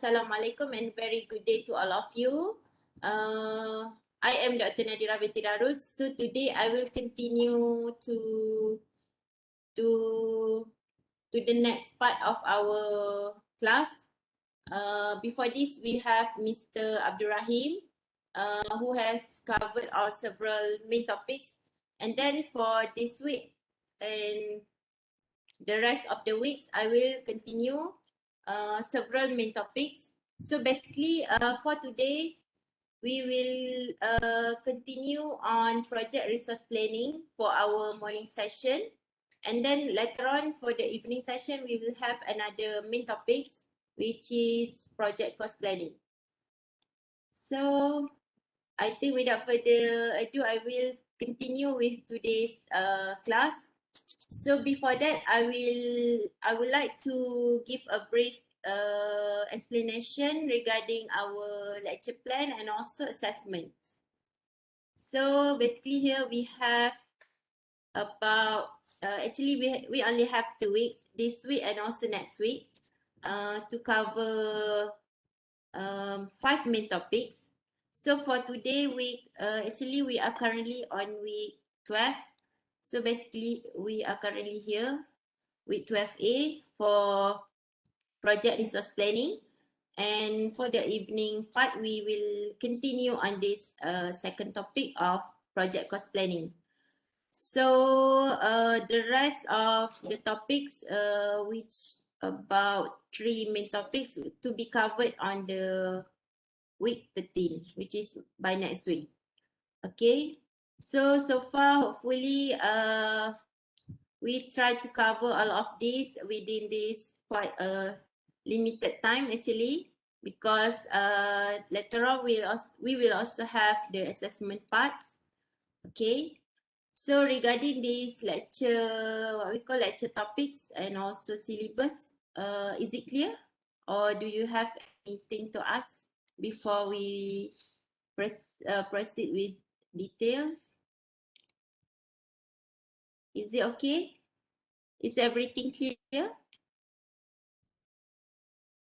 Assalamualaikum and very good day to all of you. I am Dr. Nadira binti Darus. So today I will continue to the next part of our class. Before this, we have Mr. Abdul Rahim, who has covered all several main topics. And then for this week and the rest of the weeks, I will continue several main topics. So basically, for today, we will continue on project resource planning for our morning session. And then later on for the evening session, we will have another main topics, which is project cost planning. So I think without further ado, I will continue with today's class. So before that, I would like to give a brief explanation regarding our lecture plan and also assessments. So basically here we have about actually we only have 2 weeks, this week and also next week, to cover 5 main topics. So for today week, actually we are currently on week 12. So basically, we are currently here with 12A for project resource planning. And for the evening part, we will continue on this second topic of project cost planning. So the rest of the topics, which about 3 main topics to be covered on the week 13, which is by next week. Okay. So far, hopefully, we try to cover all of this within this quite a limited time actually, because later on we will also have the assessment parts. Okay. So regarding this lecture, what we call lecture topics and also syllabus, is it clear? Or do you have anything to ask before we proceed with details? Is it okay? Is everything clear?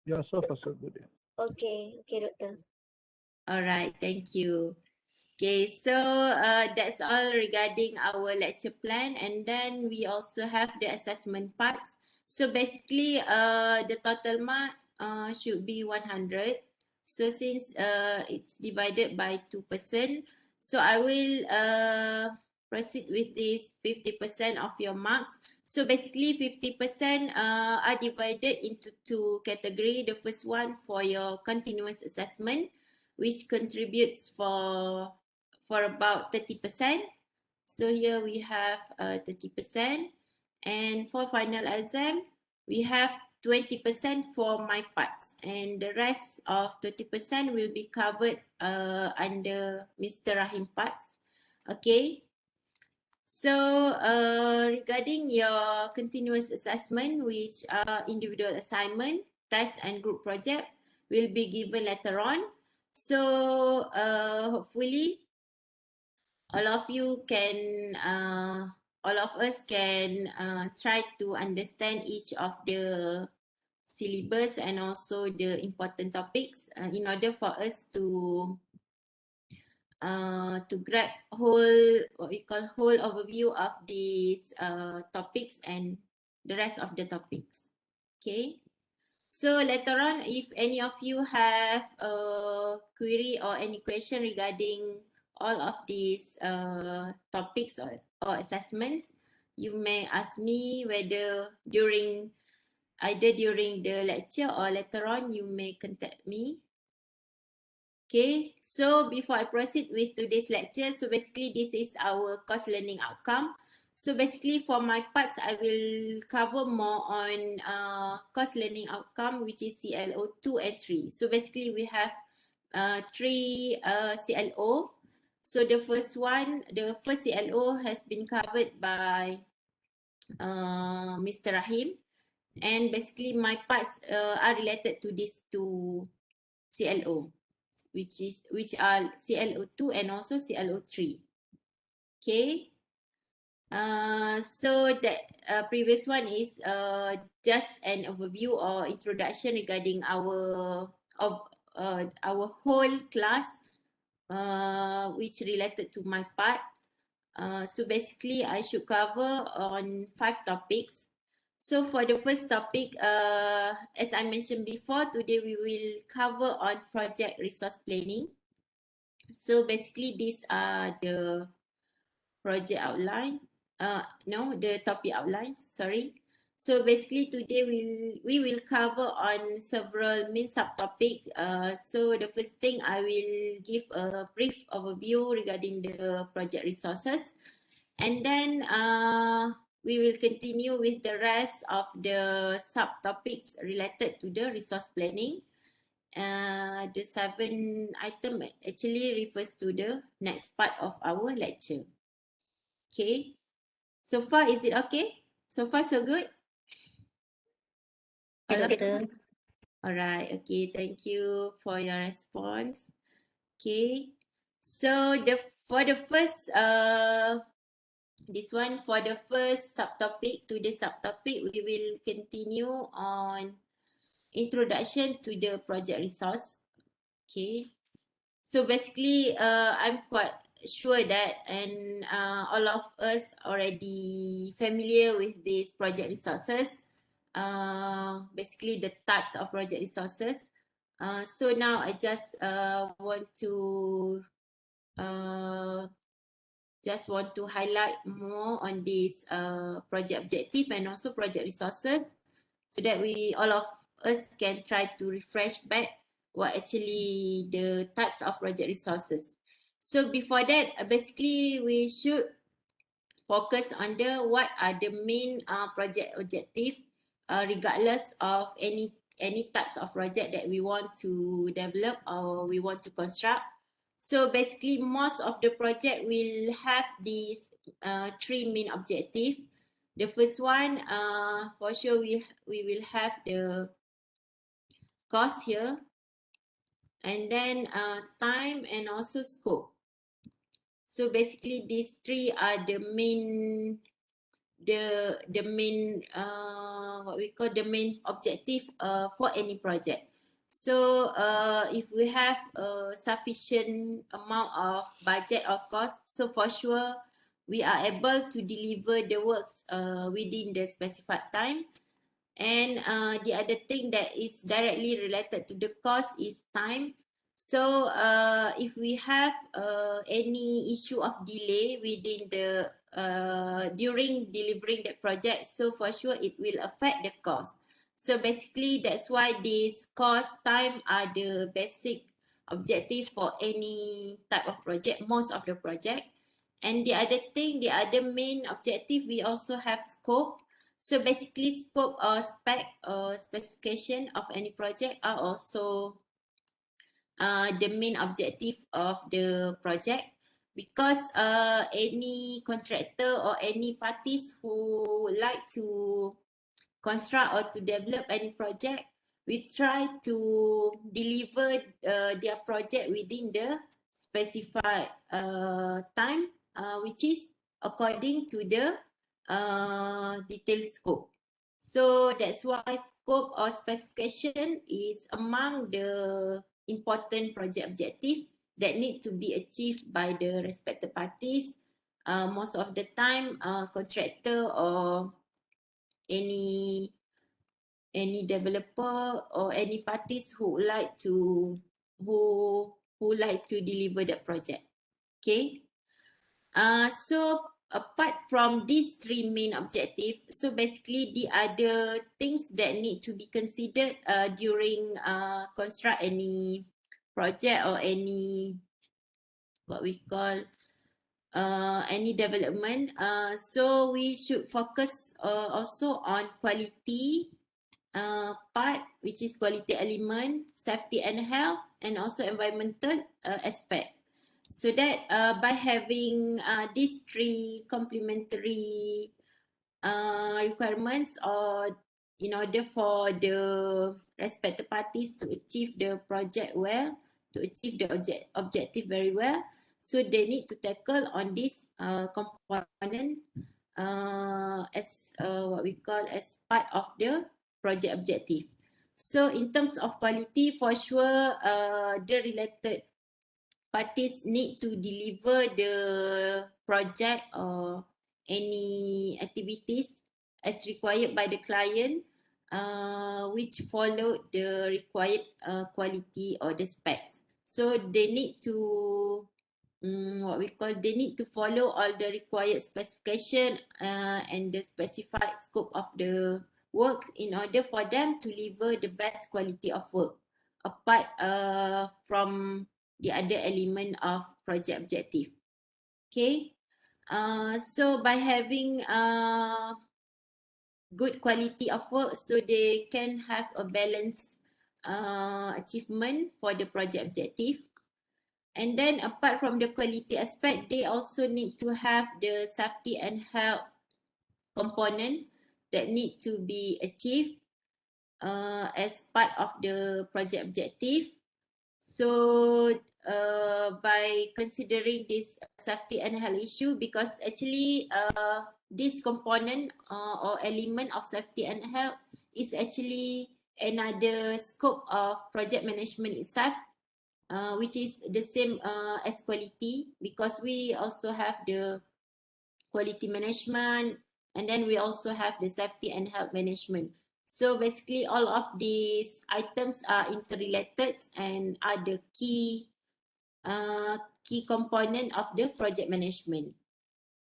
Yeah, so far so good. Okay, doctor. All right, thank you. Okay, so that's all regarding our lecture plan, and then we also have the assessment parts. So basically, the total mark should be 100. So since it's divided by 2%, so I will proceed with this 50% of your marks. So basically 50% are divided into 2 categories. The first one for your continuous assessment, which contributes for about 30%. So here we have 30%. And for final exam, we have 20% for my parts, and the rest of 20% will be covered under Mr. Rahim parts. Okay. So regarding your continuous assessment, which are individual assignment, test and group project, will be given later on. So hopefully all of you can all of us can try to understand each of the syllabus and also the important topics in order for us to grab what we call whole overview of these topics and the rest of the topics. Okay. So later on, if any of you have a query or any question regarding all of these topics or assessments, you may ask me whether either during the lecture or later on, you may contact me. Okay, so before I proceed with today's lecture, so basically this is our course learning outcome. So basically for my parts, I will cover more on course learning outcome, which is CLO 2 and 3. So basically we have 3 CLO. So the first CLO has been covered by Mr. Rahim. And basically my parts are related to these 2 CLO, which are CLO2 and also CLO3. Okay. So that previous one is just an overview or introduction regarding all of our whole class, which related to my part. So basically, I should cover on 5 topics. So for the first topic, as I mentioned before, today we will cover on project resource planning. So basically, these are the project outline. No, the topic outlines. Sorry. So basically, today we will cover on several main subtopics. So the first thing, I will give a brief overview regarding the project resources, and then we will continue with the rest of the subtopics related to the resource planning. The 7 item actually refers to the next part of our lecture. Okay, so far is it okay? So far so good? Okay, Doktor. Alright, okay, thank you for your response. Okay, so for the first this one, for the first subtopic, today's subtopic, we will continue on introduction to the project resource. Okay, so basically I'm quite sure that all of us already familiar with these project resources, basically the types of project resources. So now I just want to highlight more on this project objective and also project resources, so that all of us can try to refresh back what actually the types of project resources. So before that, basically we should focus on what are the main project objective, regardless of any types of project that we want to develop or we want to construct. So basically, most of the project will have these 3 main objectives. The first one, for sure, we will have the cost here, and then time and also scope. So basically, these 3 are the main what we call the main objective for any project. So if we have a sufficient amount of budget or cost, so for sure we are able to deliver the works within the specified time. And the other thing that is directly related to the cost is time. So if we have any issue of delay within the during delivering the project, so for sure it will affect the cost. So basically, that's why this cost, time are the basic objective for any type of project, most of the project. And the other thing, the other main objective, we also have scope. So basically, scope or spec or specification of any project are also the main objective of the project, because any contractor or any parties who would like to construct or to develop any project, we try to deliver their project within the specified time, which is according to the detailed scope. So that's why scope or specification is among the important project objective that need to be achieved by the respective parties. Most of the time, contractor or any developer or any parties who like to deliver the project. Okay. So apart from these 3 main objectives, so basically the other things that need to be considered during construct any project or any what we call any development. So we should focus also on quality part, which is quality element, safety and health, and also environmental aspect. So that by having these 3 complementary requirements, or in order for the respective parties to achieve the project well, to achieve the objective very well, so they need to tackle on this component as what we call as part of the project objective. So in terms of quality, for sure, the related parties need to deliver the project or any activities as required by the client, which follow the required quality or the specs. So they need to they need to follow all the required specification and the specified scope of the work in order for them to deliver the best quality of work apart from the other element of project objective. Okay, so by having good quality of work, so they can have a balanced achievement for the project objective. And then apart from the quality aspect, they also need to have the safety and health component that need to be achieved as part of the project objective. So by considering this safety and health issue, because actually this component or element of safety and health is actually another scope of project management itself, which is the same as quality, because we also have the quality management and then we also have the safety and health management. So basically all of these items are interrelated and are the key component of the project management.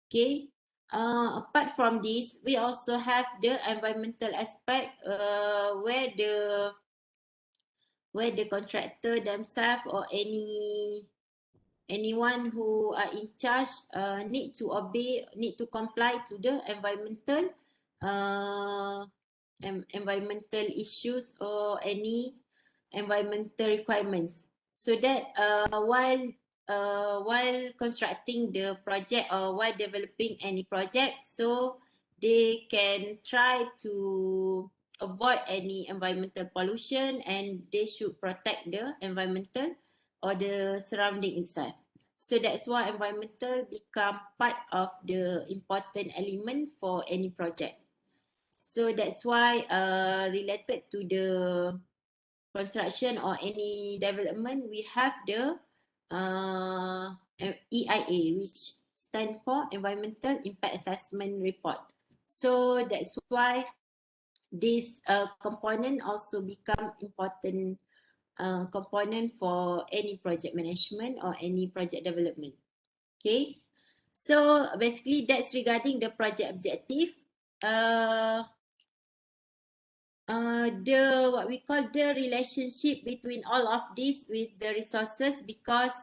Okay. Apart from this, we also have the environmental aspect where the contractor themselves or anyone who are in charge need to comply to the environmental issues or any environmental requirements, so that while constructing the project or while developing any project, so they can try to avoid any environmental pollution and they should protect the environmental or the surrounding itself. So that's why environmental become part of the important element for any project. So that's why related to the construction or any development, we have the EIA, which stand for Environmental Impact Assessment Report. So that's why this component also become important component for any project management or any project development. Okay, so basically that's regarding the project objective. The what we call the relationship between all of this with the resources, because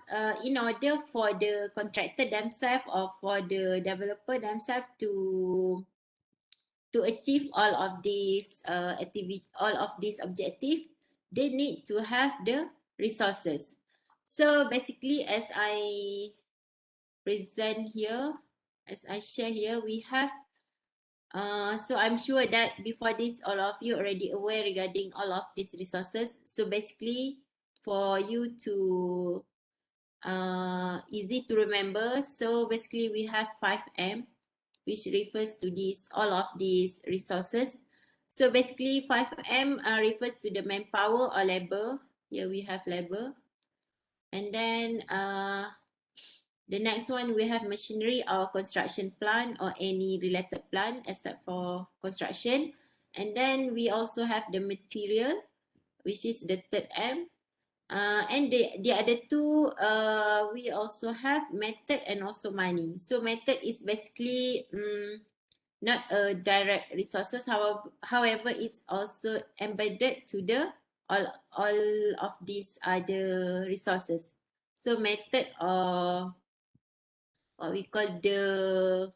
in order for the contractor themselves or for the developer themselves to achieve all of these all of these objective, they need to have the resources. So basically, as I present here, as I share here, we have so I'm sure that before this, all of you already aware regarding all of these resources. So basically, for you to easy to remember, so basically we have 5M, which refers to all of these resources. So basically 5M refers to the manpower or labor. Here we have labor. And then the next one, we have machinery or construction plant or any related plant except for construction. And then we also have the material, which is the third M. And the other two, we also have method and also money. So method is basically not a direct resources. However, it's also embedded to the all of these other resources. So method or what we call the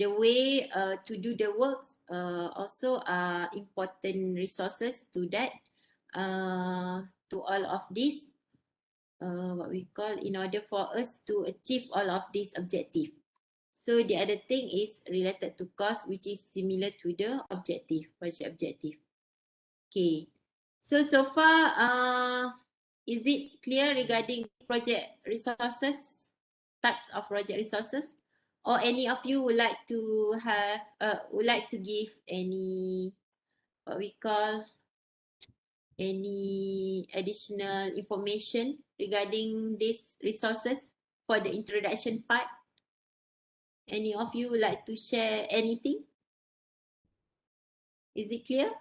way to do the works also are important resources to that to all of this what we call in order for us to achieve all of these objective. So the other thing is related to cost, which is similar to the objective, project objective. Okay, so far is it clear regarding project resources, types of project resources? Or any of you would like to have would like to give any what we call any additional information regarding these resources for the introduction part? Any of you would like to share anything? Is it clear?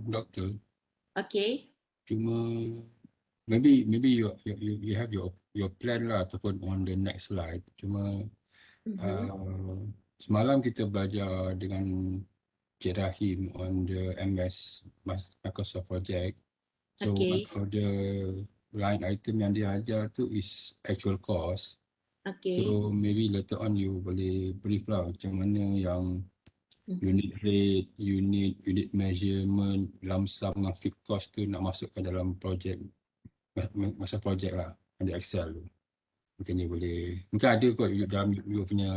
Doctor, Okay. cuma maybe you have your plan lah ataupun on the next slide. Cuma semalam kita belajar dengan Cik Rahim on the Microsoft project. So Okay. one of the line item yang dia ajar tu is actual cost. Okay. So maybe later on you boleh brief lah macam mana yang unit rate, unit measurement, lump sum dengan fixed cost tu nak masukkan dalam project, masa project lah, ada Excel tu. Mungkin dia boleh, mungkin ada kot dalam you punya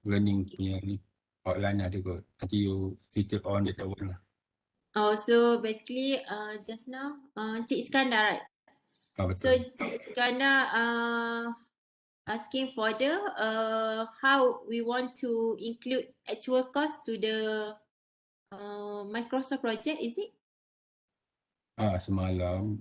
learning punya ni, outline ada kot. Nanti you detail on that one lah. Oh, so basically just now Cik Iskandar, right? So Betul. Cik Iskandar asking for the how we want to include actual cost to the Microsoft project, is it? Semalam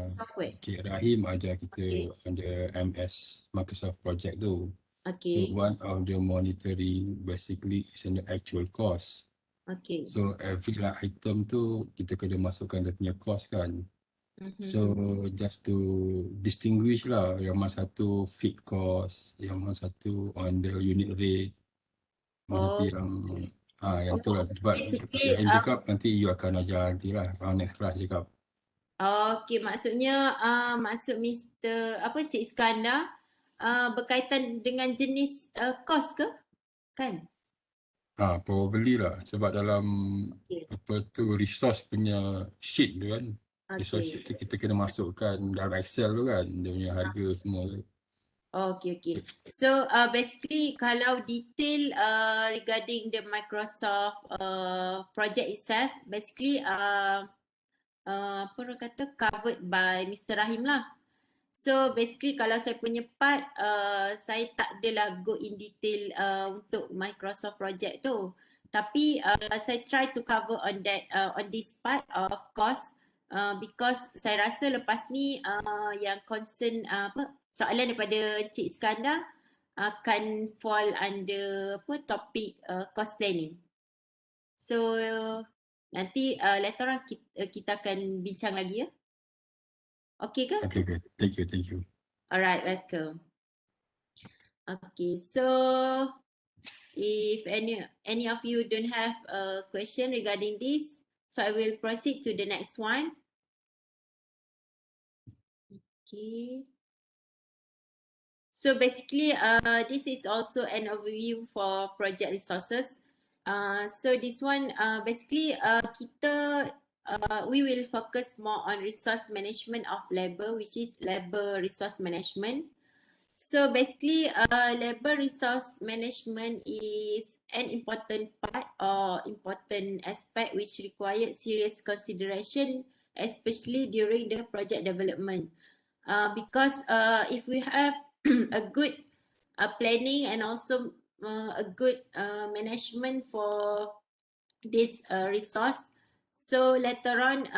Software. Cik Rahim ajar kita Okay. on the MS Microsoft project tu. So Okay. one of the monitoring basically is an actual cost. Okay. So every line item tu kita kena masukkan dia punya cost kan. So just to distinguish lah, yang mana satu fixed cost, yang mana satu on the unit rate. Nanti yang tu lah. Sebab basically, Rahim cakap nanti you akan ajar nanti lah, next class cakap. Okay, maksudnya maksud Mr. Cik Iskandar berkaitan dengan jenis kos ke? Kan? Probably lah. Sebab dalam Okay. resource punya sheet tu kan. Resource Okay. sheet tu kita kena masukkan dalam Excel tu kan. Dia punya harga semua tu. Okay. So basically kalau detail regarding the Microsoft project itself, basically apa orang kata covered by Mr. Rahim lah. So basically kalau saya punya part saya tak adalah go in detail untuk Microsoft project tu. Tapi saya try to cover on that on this part of course because saya rasa lepas ni yang concern soalan daripada Cik Iskandar akan fall under topik cost planning. So nanti later on kita akan bincang lagi ya. Okay ke? Okay. Thank you. Alright, welcome. Okay, so if any of you don't have a question regarding this, so I will proceed to the next one. Okay. So basically, this is also an overview for project resources. So this one, basically, we will focus more on resource management of labor, which is labor resource management. So basically, labor resource management is an important part or important aspect which requires serious consideration, especially during the project development. Because if we have a good planning and also a good management for this resource, so later on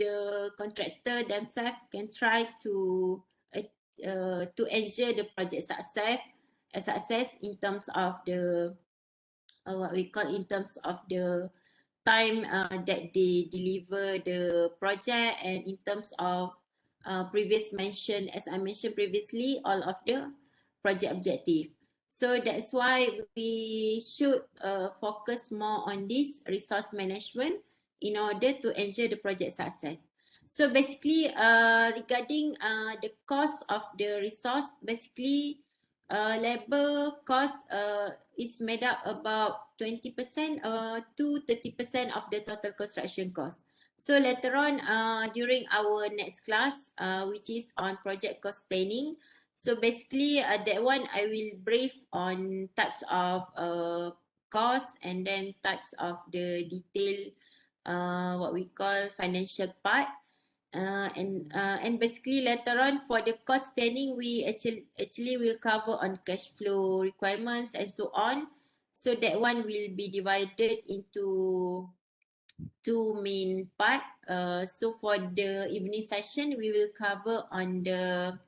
the contractor themselves can try to ensure the project success in terms of the what we call in terms of the time that they deliver the project, and in terms of as I mentioned previously, all of the project objective. So that's why we should focus more on this resource management in order to ensure the project success. So basically regarding the cost of the resource, basically labor cost is made up about 20% to 30% of the total construction cost. So later on during our next class which is on project cost planning, so basically that one I will brief on types of cost and then types of the detail what we call financial part. And basically later on for the cost planning, we actually will cover on cash flow requirements and so on. So that one will be divided into two main part. So for the evening session, we will cover on the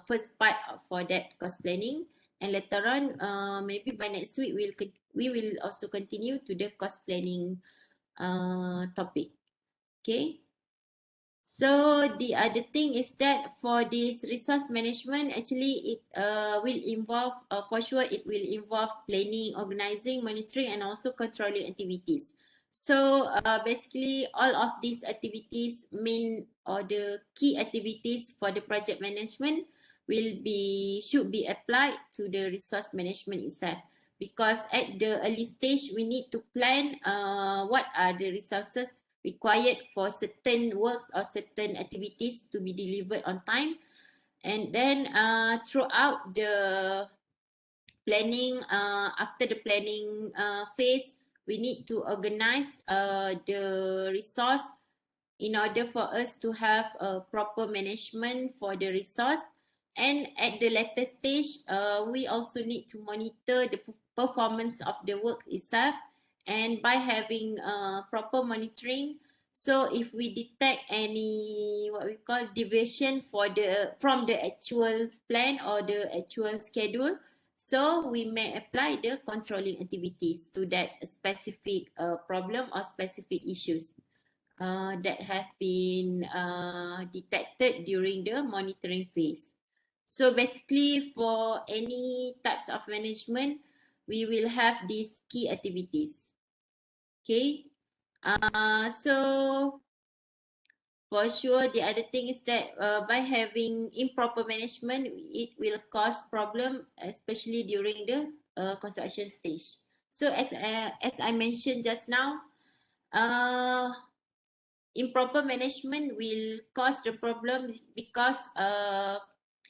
first part for that cost planning, and later on, maybe by next week we will also continue to the cost planning topic. Okay. So the other thing is that for this resource management, actually it will involve, for sure it will involve planning, organizing, monitoring, and also controlling activities. So basically all of these activities, main or the key activities for the project management should be applied to the resource management itself. Because at the early stage, we need to plan what are the resources required for certain works or certain activities to be delivered on time. And then throughout the planning, after the planning phase, we need to organize the resource in order for us to have a proper management for the resource. And at the later stage, we also need to monitor the performance of the work itself. And by having proper monitoring, so if we detect any what we call deviation from the actual plan or the actual schedule, so we may apply the controlling activities to that specific problem or specific issues that have been detected during the monitoring phase. So basically, for any types of management, we will have these key activities. Okay. So for sure, the other thing is that by having improper management, it will cause problem, especially during the construction stage. So as I mentioned just now, improper management will cause the problem because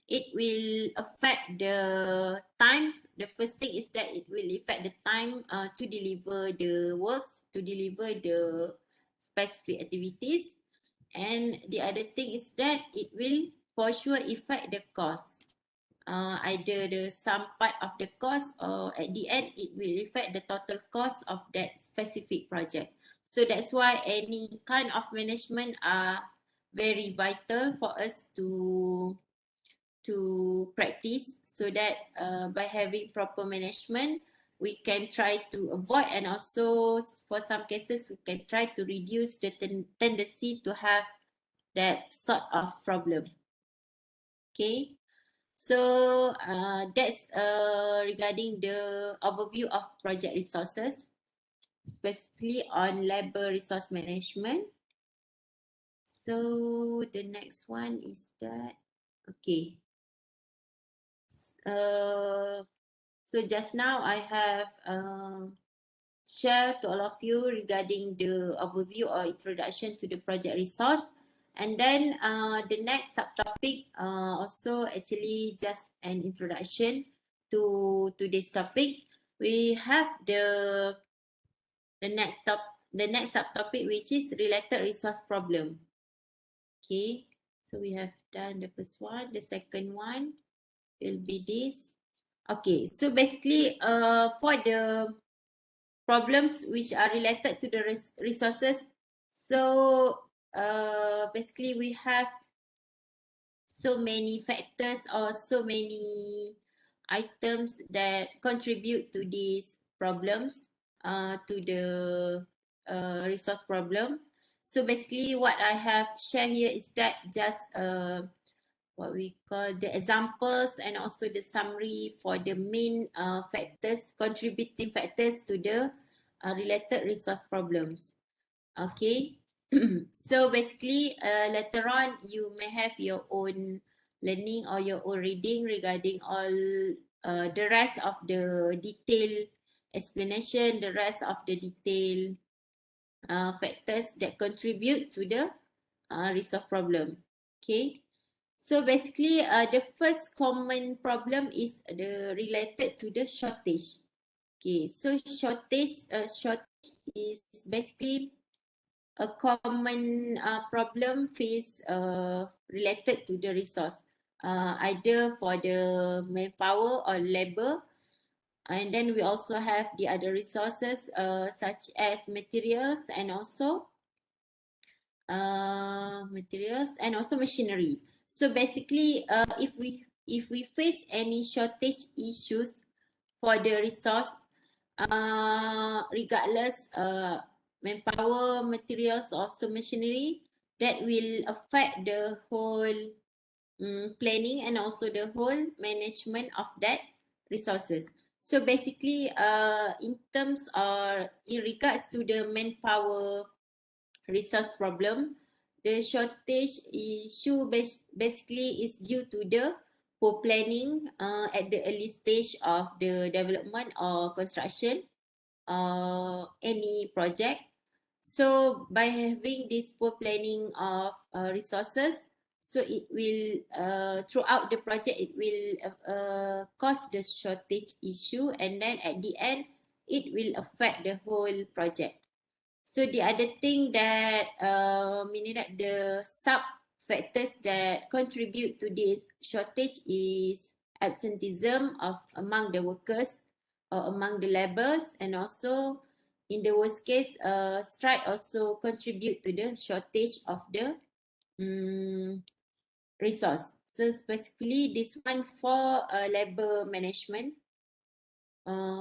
it will affect the time. The first thing is that it will affect the time to deliver the works, to deliver the specific activities. And the other thing is that it will for sure affect the cost. Either the some part of the cost, or at the end it will affect the total cost of that specific project. So that's why any kind of management are very vital for us to practice, so that by having proper management, we can try to avoid, and also for some cases we can try to reduce the tendency to have that sort of problem. Okay. So that's regarding the overview of project resources, specifically on labor resource management. So the next one is that, okay. So just now I have shared to all of you regarding the overview or introduction to the project resource. And then the next subtopic also actually just an introduction to this topic. We have the next subtopic, which is related resource problem. Okay, so we have done the first one. The second one will be this. Okay, so basically for the problems which are related to the resources. So basically we have so many factors or so many items that contribute to these problems, to the resource problem. So basically what I have shared here is that just what we call the examples and also the summary for the main factors, contributing factors to the related resource problems. Okay. So basically later on you may have your own learning or your own reading regarding all the rest of the detailed explanation, the rest of the detailed factors that contribute to the resource problem. Okay. So basically, the first common problem is related to the shortage. Okay, so shortage is basically a common problem faced related to the resource, either for the manpower or labor. And then we also have the other resources such as materials and also machinery. So basically, if we face any shortage issues for the resource, regardless manpower, materials, also machinery, that will affect the whole planning and also the whole management of that resources. So basically, in terms or in regards to the manpower resource problem, the shortage issue basically is due to the poor planning at the early stage of the development or construction any project. So by having this poor planning of resources, so it will throughout the project it will cause the shortage issue, and then at the end it will affect the whole project. So the other thing that meaning that the sub factors that contribute to this shortage is absenteeism of among the workers or among the laborers, and also in the worst case, strike also contribute to the shortage of the resource. So specifically this one for labor management,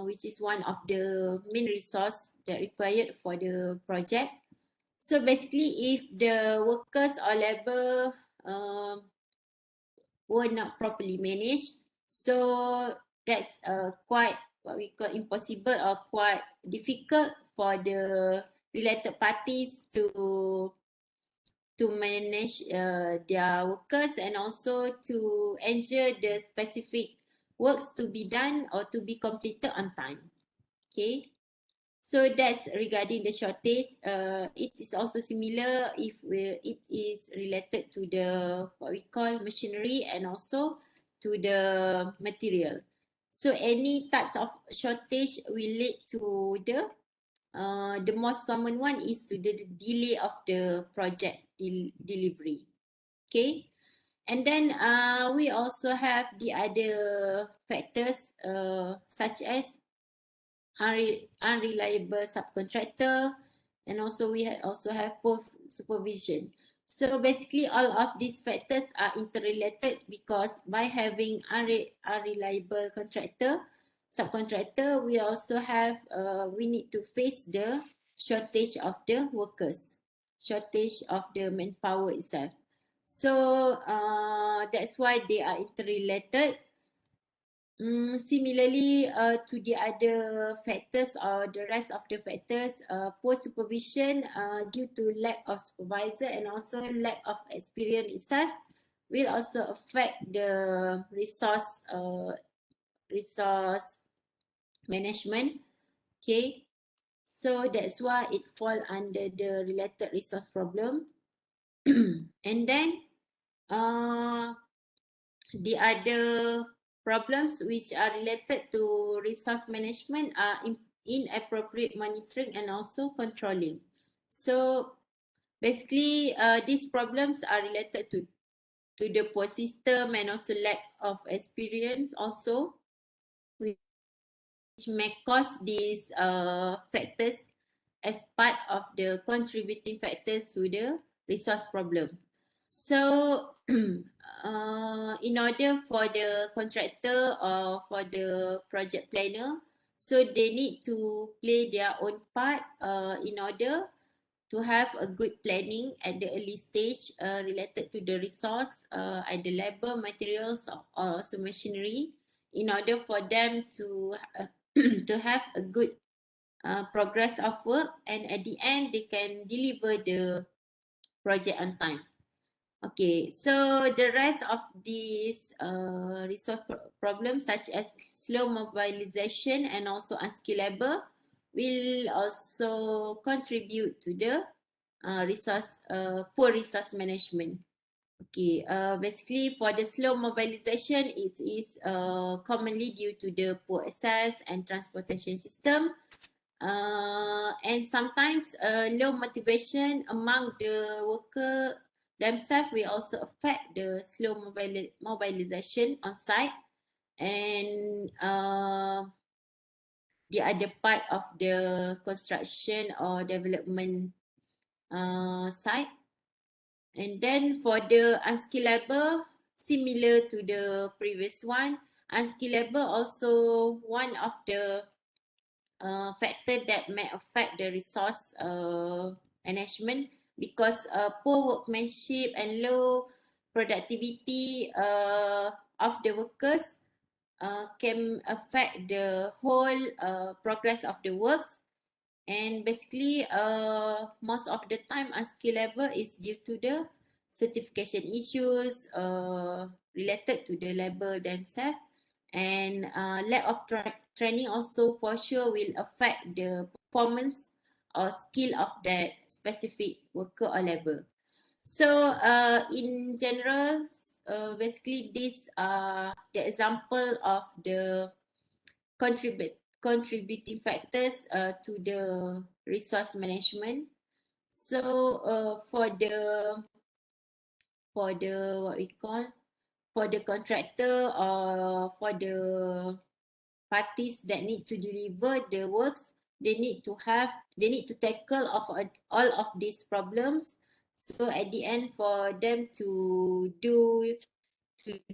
which is one of the main resource that required for the project. So basically, if the workers or labor were not properly managed, so that's quite what we call impossible or quite difficult for the related parties to manage their workers and also to ensure the specific works to be done or to be completed on time. Okay. So that's regarding the shortage. It is also similar if it is related to the what we call machinery and also to the material. So any types of shortage will lead to the most common one is to the delay of the project delivery. Okay. And then we also have the other factors such as unreliable subcontractor, and also we also have poor supervision. So basically all of these factors are interrelated, because by having unreliable subcontractor, we also have we need to face the shortage of the workers, shortage of the manpower itself. So that's why they are interrelated. Similarly, to the other factors or the rest of the factors, poor supervision due to lack of supervisor and also lack of experience itself will also affect the resource management. Okay, so that's why it fall under the related resource problem. And then the other problems which are related to resource management are inappropriate monitoring and also controlling. So basically, these problems are related to the poor system and also lack of experience also, which may cause these factors as part of the contributing factors to the resource problem. So in order for the contractor or for the project planner, so they need to play their own part in order to have a good planning at the early stage related to the resource, either labor, materials, or also machinery, in order for them to to have a good progress of work, and at the end they can deliver the project on time. Okay, so the rest of these resource problems such as slow mobilization and also unskilled labor will also contribute to the poor resource management. Okay, basically for the slow mobilization, it is commonly due to the poor access and transportation system. And sometimes low motivation among the worker themselves will also affect the slow mobilization on site. And the other part of the construction or development site. And then for the unskilled labor, similar to the previous one, unskilled labor also one of the factor that may affect the resource management, because poor workmanship and low productivity of the workers can affect the whole progress of the works. And basically most of the time unskilled labor is due to the certification issues related to the labor themselves, and lack of training also for sure will affect the performance or skill of that specific worker or labor. So in general, basically these are the example of the contributing factors to the resource management. So for the what we call, for the contractor or for the parties that need to deliver the works, they need to tackle of all of these problems. So at the end, for them to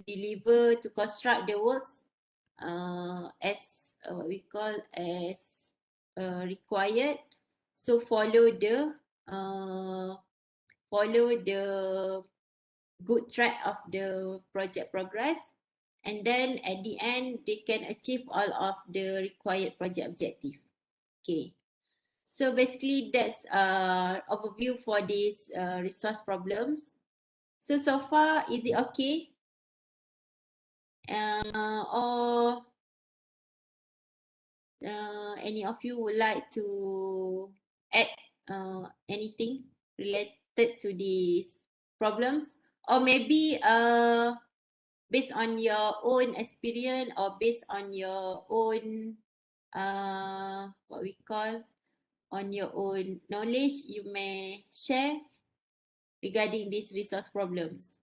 deliver, to construct the works as what we call as required. So follow the good track of the project progress, and then at the end they can achieve all of the required project objective. Okay, so basically that's overview for these resource problems. So far, is it okay? Or any of you would like to add anything related to these problems, or maybe based on your own experience or based on your own what we call, on your own knowledge, you may share regarding these resource problems.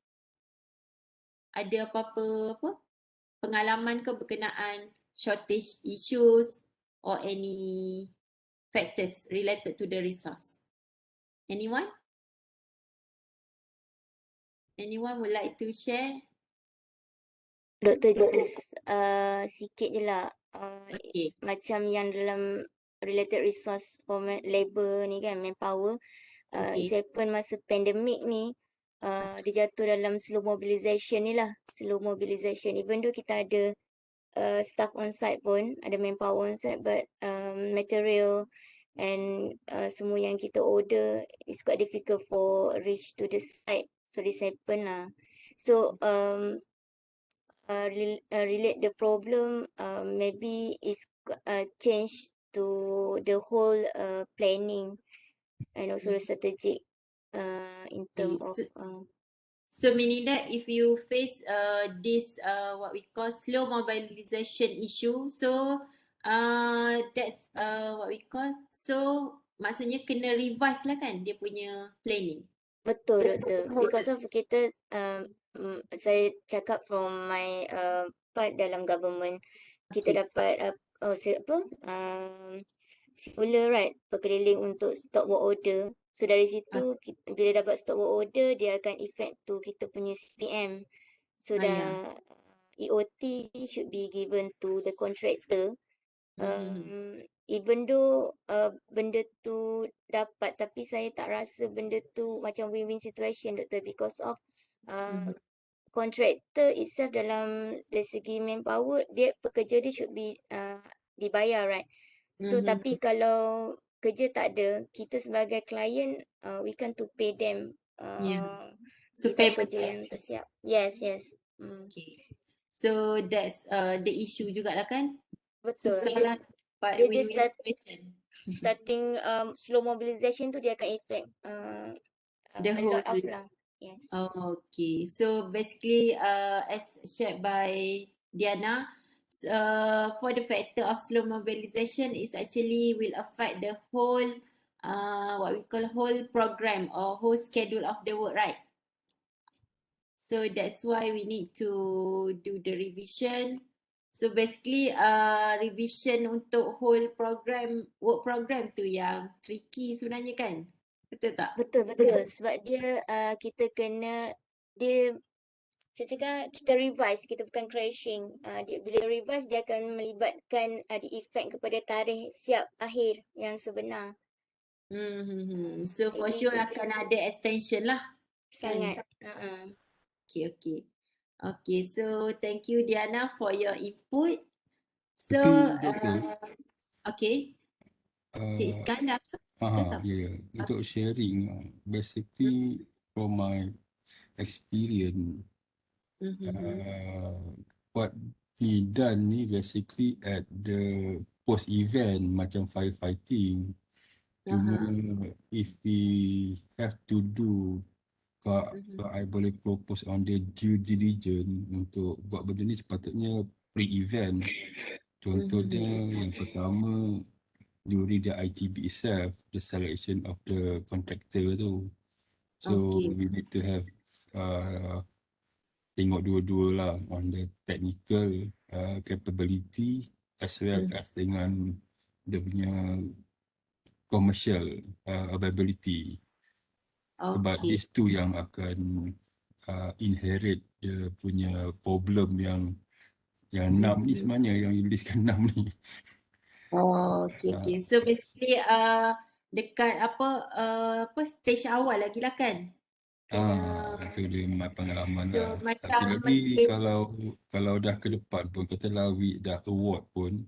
Ada apa-apa pengalaman ke berkenaan shortage issues or any factors related to the resource? Anyone? Anyone would like to share? Doktor, sikit je lah. Okay. Macam yang dalam related resource for labor ni kan, manpower. Okay. It happen masa pandemic ni, dia jatuh dalam slow mobilisation ni lah. Slow mobilisation. Even though kita ada staff on site pun, ada manpower on site, but material and semua yang kita order is quite difficult for reach to the site. So this happen lah. So relate the problem maybe is change to the whole planning and also the strategic in term of So meaning that if you face this what we call slow mobilization issue, so that's what we call, so maksudnya kena revise lah kan dia punya planning. betul doktor, because of kita saya cakap from my part dalam government, kita dapat circular right, berkeliling untuk stock work order. So dari situ bila dapat stock work order, dia akan effect to kita punya CPM. So EOT should be given to the contractor. Even though benda tu dapat, tapi saya tak rasa benda tu macam win-win situation doktor, because of contractor itself dalam dari segi manpower, dia pekerja dia should be dibayar right. So tapi kalau kerja tak ada, kita sebagai client we can to pay them So without payment kerja yang tersiap. Yes. Okay. So that's the issue jugalah kan. Betul. Susah lah but Dia win-win situation. starting slow mobilisation tu dia akan effect The a lot of lah. Yes. Okay, so basically as shared by Diana, for the factor of slow mobilization is actually will affect the whole what we call whole program or whole schedule of the work, right? So that's why we need to do the revision. So basically revision untuk whole program, work program tu yang tricky sebenarnya kan? Betul tak? Betul. Sebab dia kita kena, dia saya cakap kita revise, kita bukan crashing. Bila revise dia akan melibatkan the effect kepada tarikh siap akhir yang sebenar. So for Jadi sure akan ada extension lah kan? sangat. Okay, so thank you Diana for your input. So Tapi doktor, okay, Cik Iskandar ke? untuk sharing, basically from my experience, what we done ni basically at the post event macam firefighting. Cuma if we have to do, kalau I boleh propose on the due diligence untuk buat benda ni sepatutnya pre-event. Contohnya yang pertama, during the ITB itself, the selection of the contractor tu. So we need to have tengok dua-dua lah on the technical capability as well as dengan dia punya commercial availability. Sebab these two yang akan inherit dia punya problem yang 6 ni sebenarnya, yang you listkan 6 ni. Okay. So basically dekat stage awal lagi lah kan? Itu dia pengalaman So lah. macam Satu lagi mesin. kalau dah ke depan pun, katalah we dah award pun,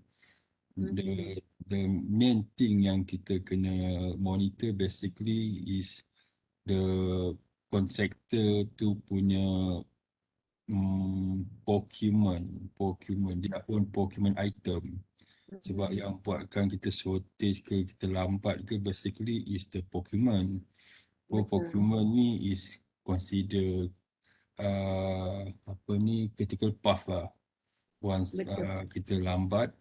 the main thing yang kita kena monitor basically is the contractor tu punya procurement, dia own procurement item. Sebab yang buatkan kita shortage ke, kita lambat ke, basically is the procurement. Procurement ni is consider critical path lah. Once kita lambat,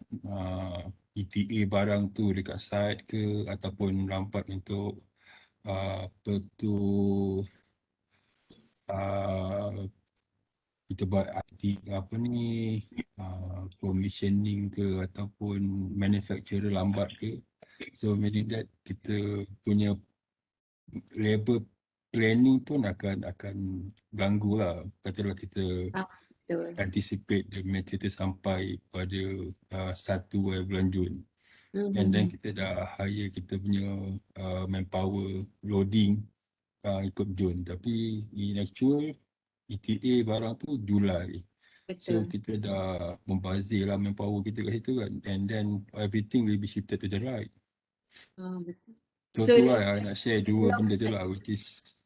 ETA barang tu dekat site ke, ataupun lambat untuk kita buat commissioning ke, ataupun manufacturer lambat ke. So meaning that kita punya labor planning pun akan ganggu lah. Katalah kita anticipate the material sampai pada 1 bulan Jun. And then kita dah hire kita punya manpower loading ikut Jun. Tapi in actual ETA barang tu Julai. So kita dah membazir lah manpower kita kat situ kan. And then everything will be shifted to the right. So tu lah nak share dua benda tu lah, which is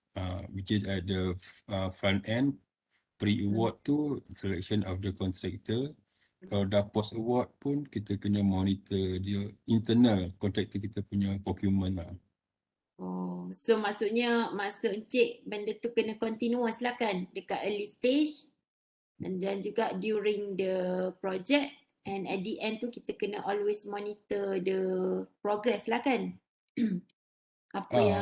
at the front end, pre-award tu selection of the contractor. Kalau dah post award pun kita kena monitor dia internal contractor kita punya procurement lah. So maksudnya maksud Encik benda tu kena continuous lah kan dekat early stage dan juga during the project, and at the end tu kita kena always monitor the progress lah kan.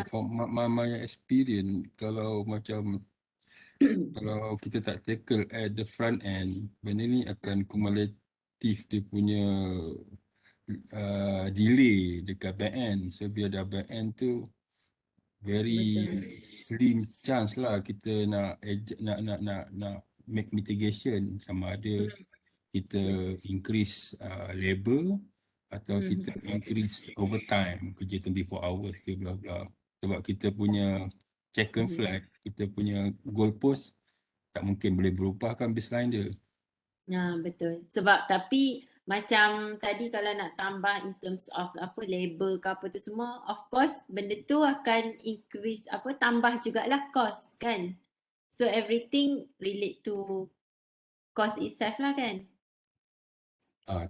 From my experience, kalau macam kalau kita tak tackle at the front end, benda ni akan kumulatif dia punya delay dekat back end. So bila dah back end tu very slim chance lah kita nak make mitigation, sama ada kita increase labor atau kita increase overtime, kerja 24 hours ke bla bla. Sebab kita punya check and flag, kita punya goalpost tak mungkin boleh berubah kan baseline dia. Betul. Sebab tapi macam tadi kalau nak tambah in terms of labor ke apa tu semua, of course benda tu akan increase tambah jugalah cost kan. So everything relate to cost itself lah kan.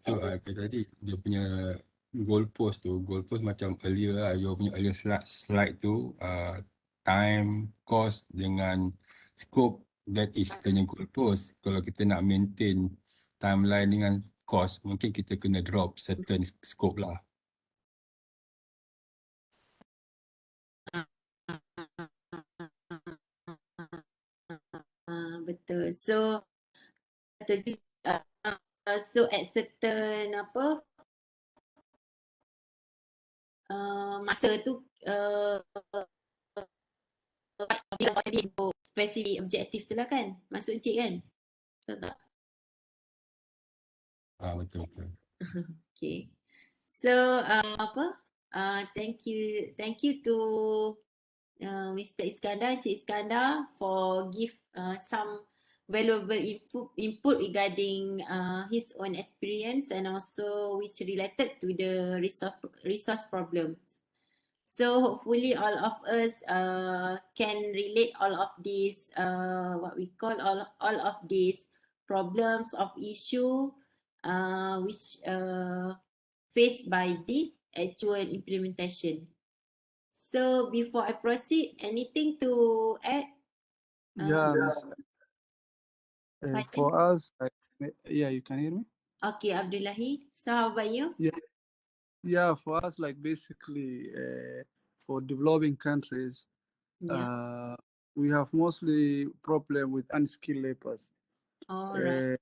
Tu tadi dia punya goalpost macam earlier lah, your punya earlier slide tu time, cost dengan scope, that is kita punya goalpost. Kalau kita nak maintain timeline dengan cost, mungkin kita kena drop certain scope lah. Betul. So betul juga. so at certain masa tu spesifik objektif tu lah kan, masuk cik kan, betul tak? Betul. Okay, so thank you to Mr. Iskandar, Cik Iskandar, for give some valuable input regarding his own experience and also which related to the resource problems. So hopefully all of us can relate all of these what we call all of these problems of issue which faced by the actual implementation. So before I proceed, anything to add? Yeah, miss. Pardon? For us, yeah, you can hear me? Okay, Abdullahi. So how about you? Yeah, for us, like basically, for developing countries, Yeah. we have mostly problem with unskilled laborers. All right.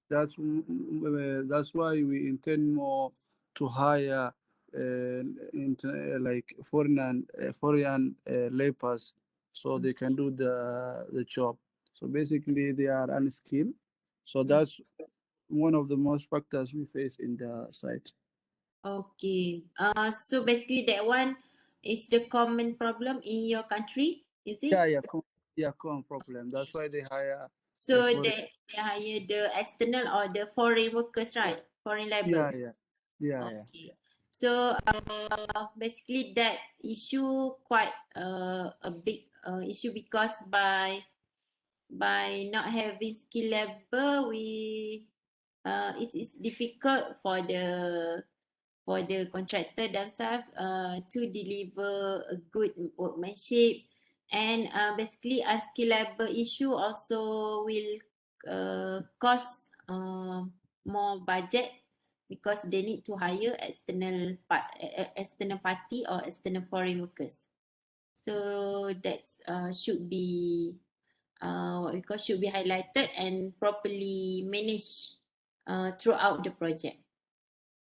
That's why we intend more to hire like foreign laborers so they can do the job. So basically, they are unskilled. So that's one of the most factors we face in the site. Okay. So basically that one is the common problem in your country, is it? Common problem. That's why they hire. So foreign- they hire the external or the foreign workers, right? Foreign labor. Yeah. Okay. So basically that issue quite a big issue because by not having skilled labor, it is difficult for the contractor themselves to deliver a good workmanship, and basically unskilled labor issue also will cost more budget because they need to hire external party or external foreign workers. So that's should be what we call should be highlighted and properly managed throughout the project.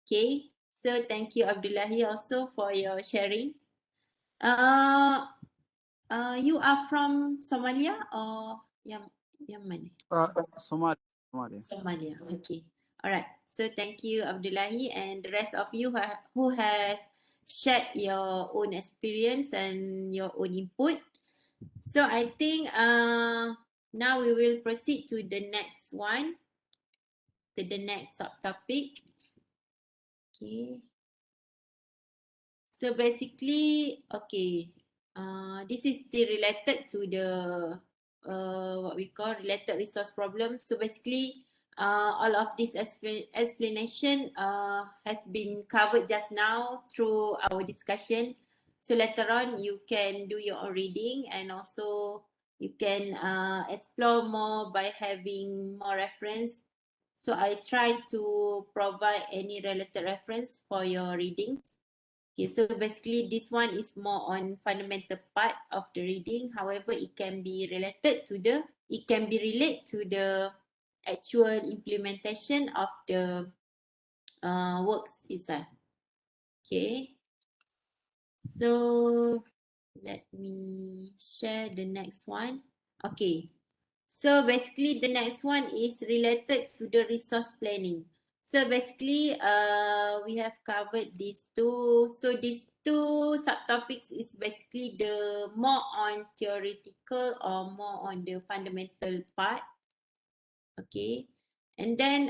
Okay, so thank you Abdullahi also for your sharing. You are from Somalia or Yemen? Somalia. Somalia. Okay. All right. So thank you Abdullahi and the rest of you who has shared your own experience and your own input. So I think now we will proceed to the next one, to the next subtopic. Okay. So basically, okay, this is still related to the what we call related resource problem. So basically, all of this explanation has been covered just now through our discussion. So later on, you can do your own reading and also you can explore more by having more reference. So I try to provide any related reference for your readings. Okay, so basically this one is more on fundamental part of the reading. However, it can be relate to the actual implementation of the works itself. Okay, so let me share the next one. Okay, so basically the next one is related to the resource planning. So basically, we have covered these two. So these two subtopics is basically the more on theoretical or more on the fundamental part. Okay, and then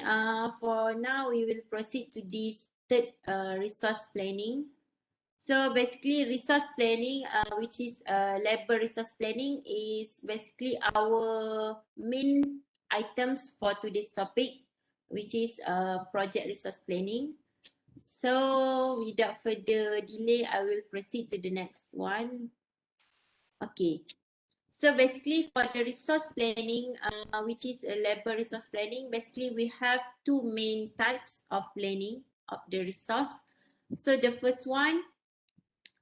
for now we will proceed to this third resource planning. So basically resource planning, which is labor resource planning, is basically our main items for today's topic, which is project resource planning. So without further delay, I will proceed to the next one. Okay. So basically for the resource planning, which is a labor resource planning, basically we have two main types of planning of the resource. So the first one,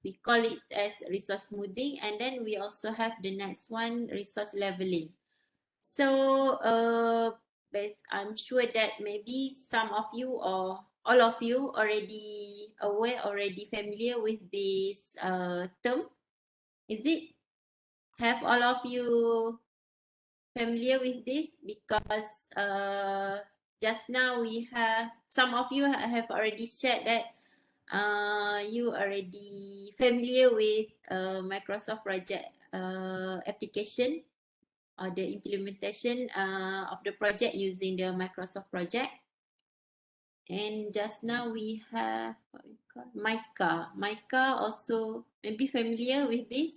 we call it as resource smoothing, and then we also have the next one, resource leveling. So I'm sure that maybe some of you or all of you already aware, already familiar with this term. Is it? Have all of you familiar with this? Because just now we have, some of you have already shared that you already familiar with Microsoft project application or the implementation of the project using the Microsoft project. And just now we have what we call Micah. Micah also maybe familiar with this.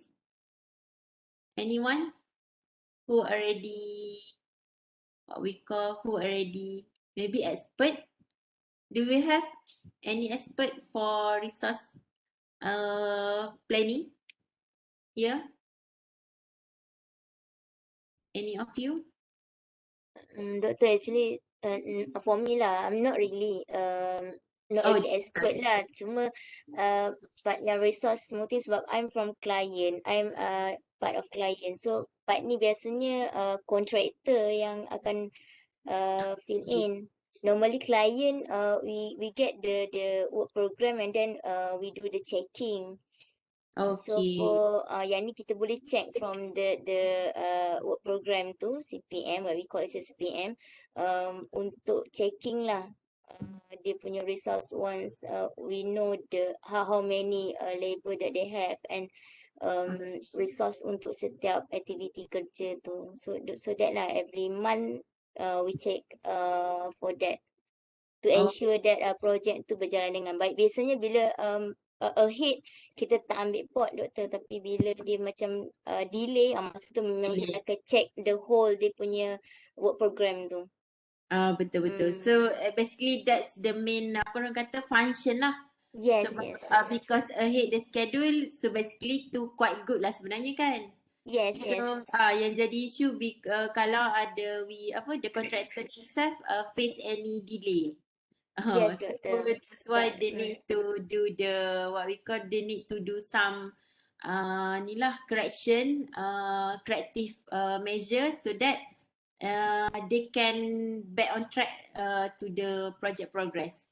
Anyone who already who already maybe expert? Do we have any expert for resource planning here? Any of you? Doctor, actually, for me lah, I'm not really Oh, expert lah. Cuma part yang resource smoothing sebab I'm from client, I'm part of client. So part ni biasanya contractor yang akan fill in. Normally client we get the work program and then we do the checking. So okay. for yang ni kita boleh check from the work program tu CPM, what we call it as CPM, untuk checking lah dia punya resource once we know the how many labor that they have and resource untuk setiap aktiviti kerja tu. So that lah every month we check for that to Oh. ensure that project tu berjalan dengan baik. Biasanya bila ahead kita tak ambil pot doktor, tapi bila dia macam delay masa tu memang kita akan check the whole dia punya work program tu. Betul-betul. So basically that's the main apa orang kata function lah. Yes, Sebab, yes. because ahead the schedule, so basically tu quite good lah sebenarnya kan. Yes, So yes. yang jadi issue kalau ada the contractor themselves face any delay. Yes, So doctor. that's why they need to do they need to do some correction, corrective measures so that they can back on track to the project progress.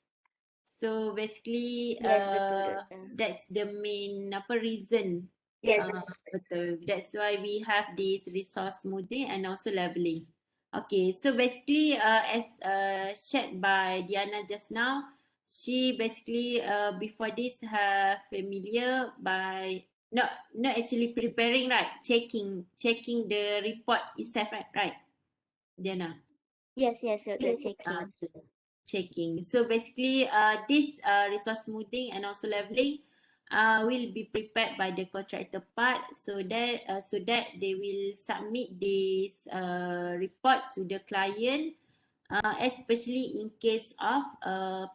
So basically Yes, betul doktor. that's the main reason. Yes. Betul. That's why we have this resource smoothing and also leveling. Okay, so basically as shared by Diana just now, she basically before this have familiar by not actually preparing, right? Checking the report itself, right? Diana. Yes, doctor, checking. Checking. So basically this resource smoothing and also leveling will be prepared by the contractor part so that they will submit this report to the client, especially in case of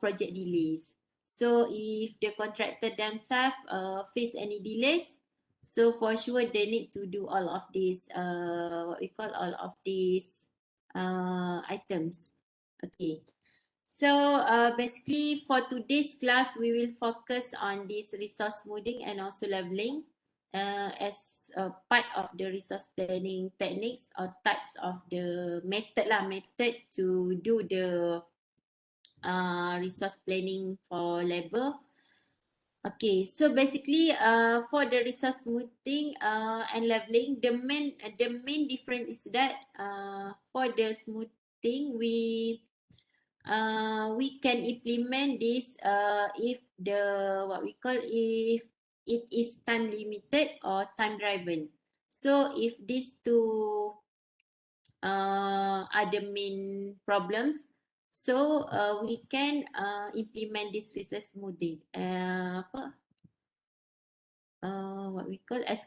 project delays. So if the contractor themselves face any delays, so for sure they need to do all of these items. Okay. So basically for today's class, we will focus on this resource smoothing and also leveling as a part of the resource planning techniques or types of the method to do the resource planning for labor. Okay, so basically for the resource smoothing and leveling, the main difference is that for the smoothing we can implement this if if it is time limited or time driven. So if these two are the main problems, so we can implement this resource smoothing as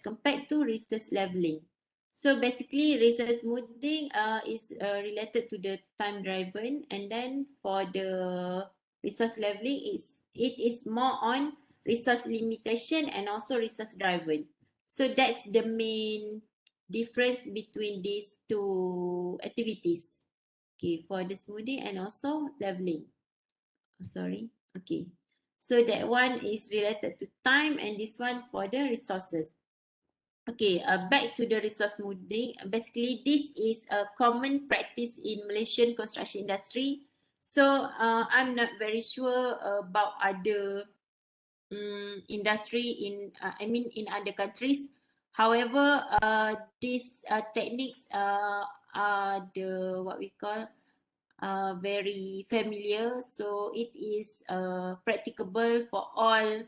compared to resource leveling. So basically resource smoothing is related to the time driven, and then for the resource leveling it is more on resource limitation and also resource driven. So that's the main difference between these two activities. Okay, for the smoothing and also leveling. Okay. So that one is related to time and this one for the resources. Okay, back to the resource smoothing. Basically, this is a common practice in Malaysian construction industry. So I'm not very sure about other industry in in other countries. However, these techniques are the what we call very familiar. So it is practicable for all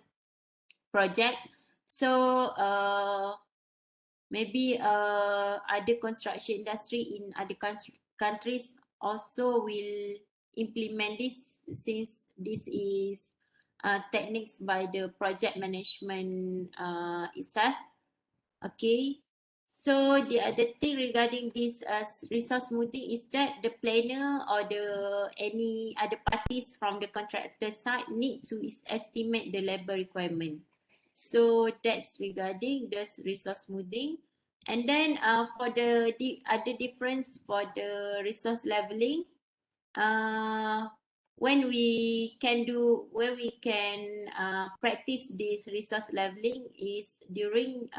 project. So maybe other construction industry in other countries also will implement this, since this is techniques by the project management itself. Okay, so the other thing regarding this resource smoothing is that the planner or the any other parties from the contractor side need to estimate the labor requirement. So that's regarding this resource smoothing. And then for the other difference for the resource leveling, when we can practice this resource leveling is during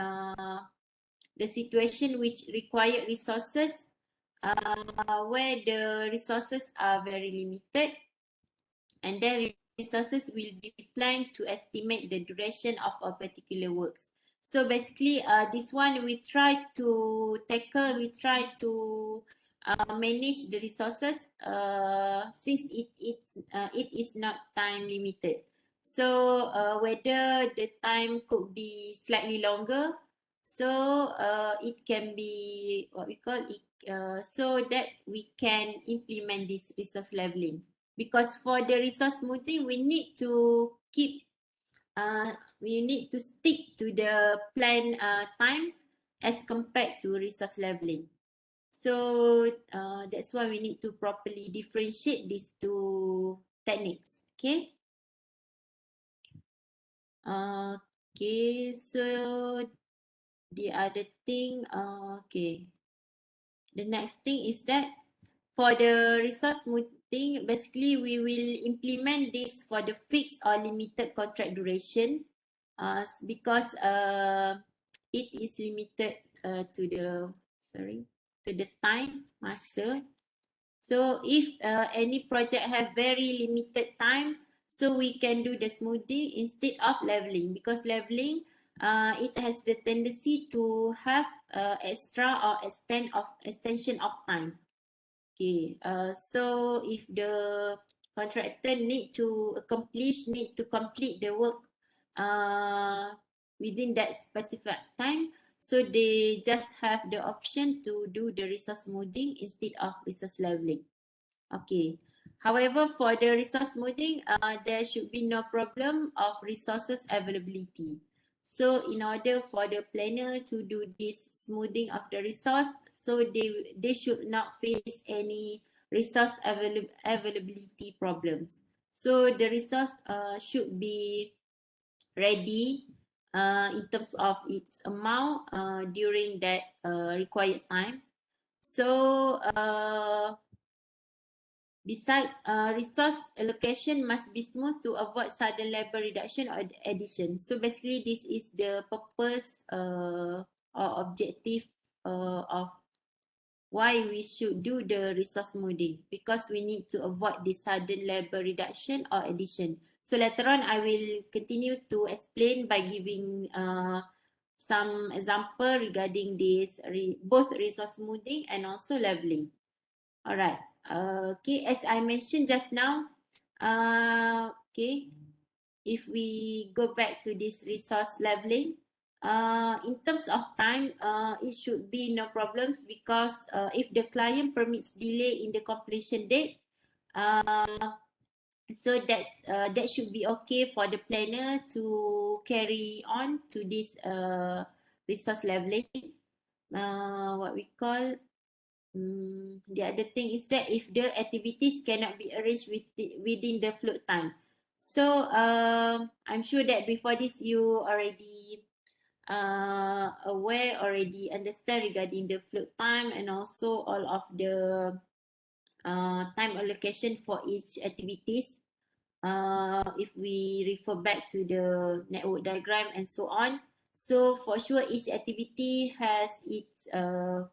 the situation which require resources where the resources are very limited, and then resources will be planned to estimate the duration of a particular works. So basically, this one we try to tackle, we try to manage the resources since it is not time limited. So whether the time could be slightly longer, so it can be what we call it, so that we can implement this resource leveling. Because for the resource smoothing, we need to stick to the planned time as compared to resource leveling. So that's why we need to properly differentiate these two techniques. Okay. Okay, so the other thing, okay. The next thing is that for the resource smoothing, basically we will implement this for the fixed or limited contract duration because it is limited to the time masa. So if any project have very limited time, so we can do the smoothing instead of leveling, because leveling it has the tendency to have extra or extension of time. Okay, so if the contractor need to complete the work within that specific time, so they just have the option to do the resource smoothing instead of resource leveling. Okay. However, for the resource smoothing, there should be no problem of resources availability. So in order for the planner to do this smoothing of the resource, so they should not face any resource availability problems. So the resource should be ready in terms of its amount during that required time. So besides, resource allocation must be smooth to avoid sudden labor reduction or addition. So basically, this is the purpose or objective of why we should do the resource smoothing, because we need to avoid the sudden labor reduction or addition. So later on, I will continue to explain by giving some example regarding this both resource smoothing and also leveling. Alright. Okay, as I mentioned just now, okay, if we go back to this resource leveling, in terms of time, it should be no problems, because if the client permits delay in the completion date, so that should be okay for the planner to carry on to this resource leveling. What we call the other thing is that if the activities cannot be arranged within the float time. So I'm sure that before this you already aware, already understand regarding the float time and also all of the time allocation for each activities. If we refer back to the network diagram and so on, So for sure, each activity has its,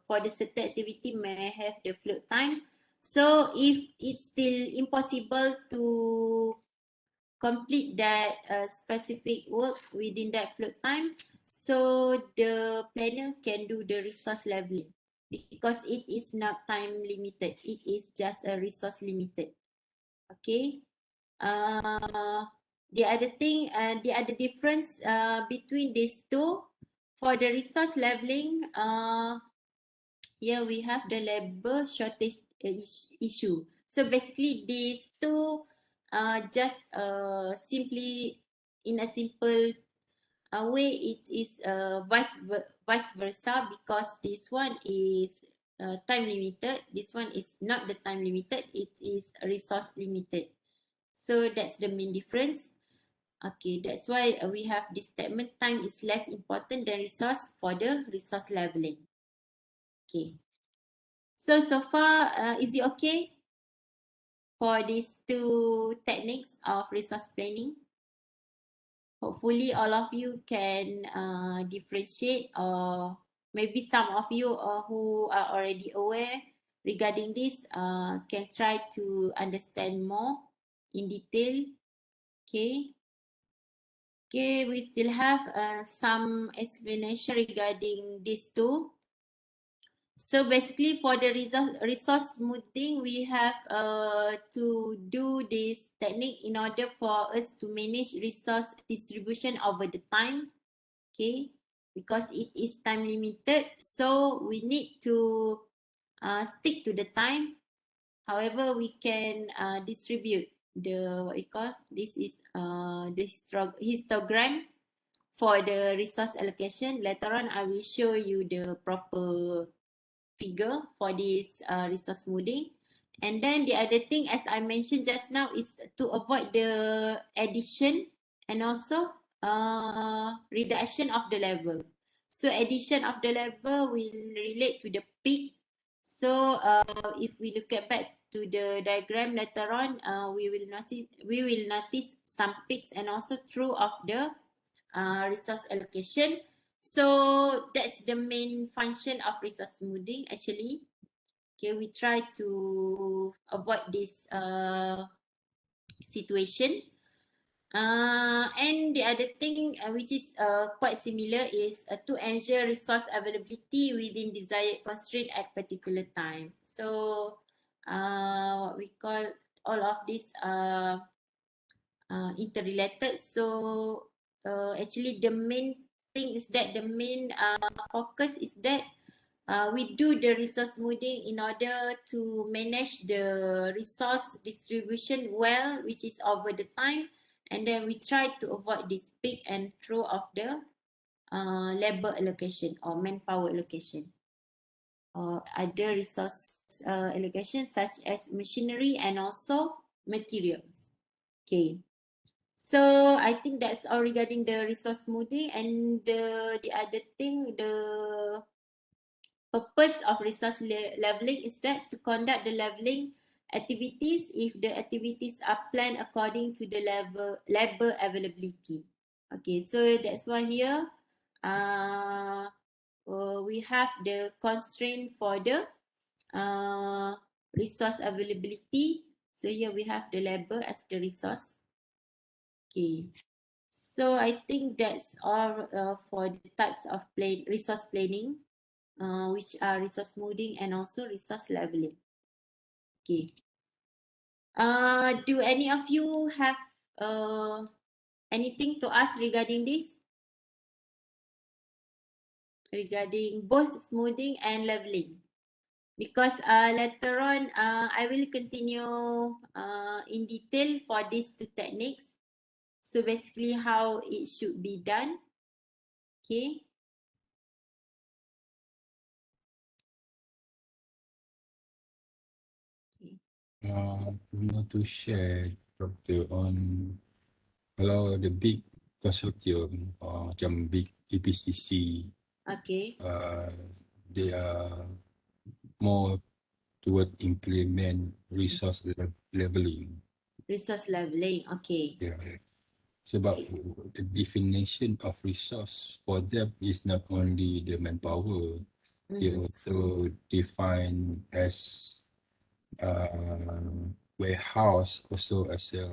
for the certain activity may have the float time. So if it's still impossible to complete that specific work within that float time, so the planner can do the resource leveling because it is not time limited. It is just a resource limited. Okay. The other thing, the other difference between these two, for the resource leveling, here we have the labor shortage issue. So basically, these two just simply in a simple way, it is vice versa, because this one is time limited. This one is not the time limited. It is resource limited. So that's the main difference. Okay, that's why we have this statement: time is less important than resource for the resource leveling. Okay. So far, is it okay for these two techniques of resource planning? Hopefully all of you can differentiate, or maybe some of you who are already aware regarding this can try to understand more in detail. Okay. Okay, we still have some explanation regarding these two. So basically, for the resource smoothing, we have to do this technique in order for us to manage resource distribution over the time. Okay, because it is time limited, so we need to stick to the time. However, we can distribute the, what you call, this is the histogram for the resource allocation. Later on, I will show you the proper figure for this resource smoothing. And then the other thing, as I mentioned just now, is to avoid the addition and also reduction of the level. So addition of the level will relate to the peak. So if we look at back to the diagram later on, we will notice some peaks and also through of the resource allocation. So that's the main function of resource smoothing actually. Okay, we try to avoid this situation. And the other thing which is quite similar is to ensure resource availability within desired constraint at particular time. So what we call, all of this interrelated. So actually the main thing is that the main focus is that we do the resource smoothing in order to manage the resource distribution well, which is over the time, and then we try to avoid this peak and throw of the labor allocation or manpower allocation or other resource allocation such as machinery and also materials. Okay. So I think that's all regarding the resource smoothing. And the other thing, the purpose of resource leveling is that to conduct the leveling activities if the activities are planned according to the labor availability. Okay, so that's why here we have the constraint for the resource availability. So here we have the labor as the resource. Okay, so I think that's all for the types of resource planning, which are resource smoothing and also resource leveling. Okay. Do any of you have anything to ask regarding this? Regarding both smoothing and leveling? Because later on, I will continue in detail for these two techniques. So basically how it should be done. Okay. We want to share, Doctor, on kalau the big consortium macam big EPCC, Okay. they are more toward implement resource leveling. Resource leveling. Okay. Yeah. Sebab the definition of resource for them is not only the manpower, they also define as warehouse also as a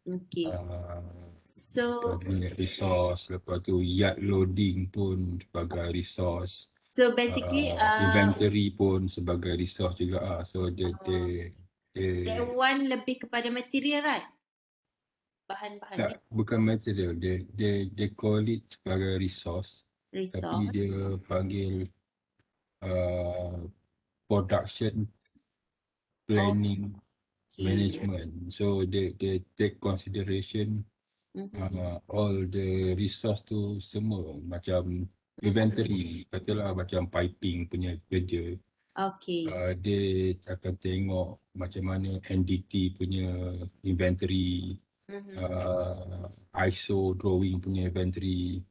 Okay. uh, So resource. Lepas tu yard loading pun sebagai resource. basically Inventory pun sebagai resource juga. So that one lebih kepada material, right? Bahan-bahan tak, bukan material. They call it sebagai resource. Tapi resource. dia panggil production planning Okay. management. So they take consideration all the resource tu semua. Macam inventory, katalah macam piping punya kerja. Okay. Dia akan tengok macam mana NDT punya inventory, ISO drawing punya inventory.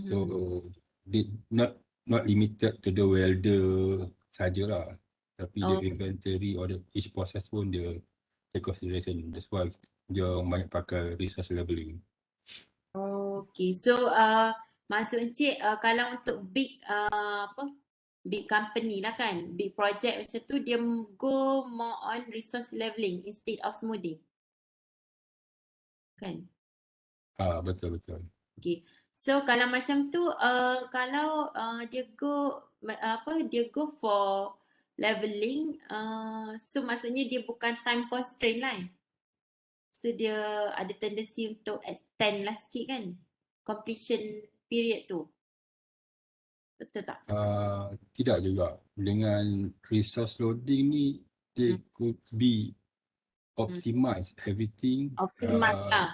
So they not limited to the welder sajalah, tapi the inventory or the each process pun dia take consideration. That's why dia banyak pakai resource leveling. Okay. So maksud Encik kalau untuk big big company lah kan, big project macam tu dia go more on resource leveling instead of smoothing. Kan? Betul. Okay. So kalau macam tu kalau dia go for leveling, so maksudnya dia bukan time constraint lah. So dia ada tendency untuk extend lah sikit kan completion period tu. Betul tak? Tidak juga. Dengan resource loading ni, they could be optimize everything. Optimize lah.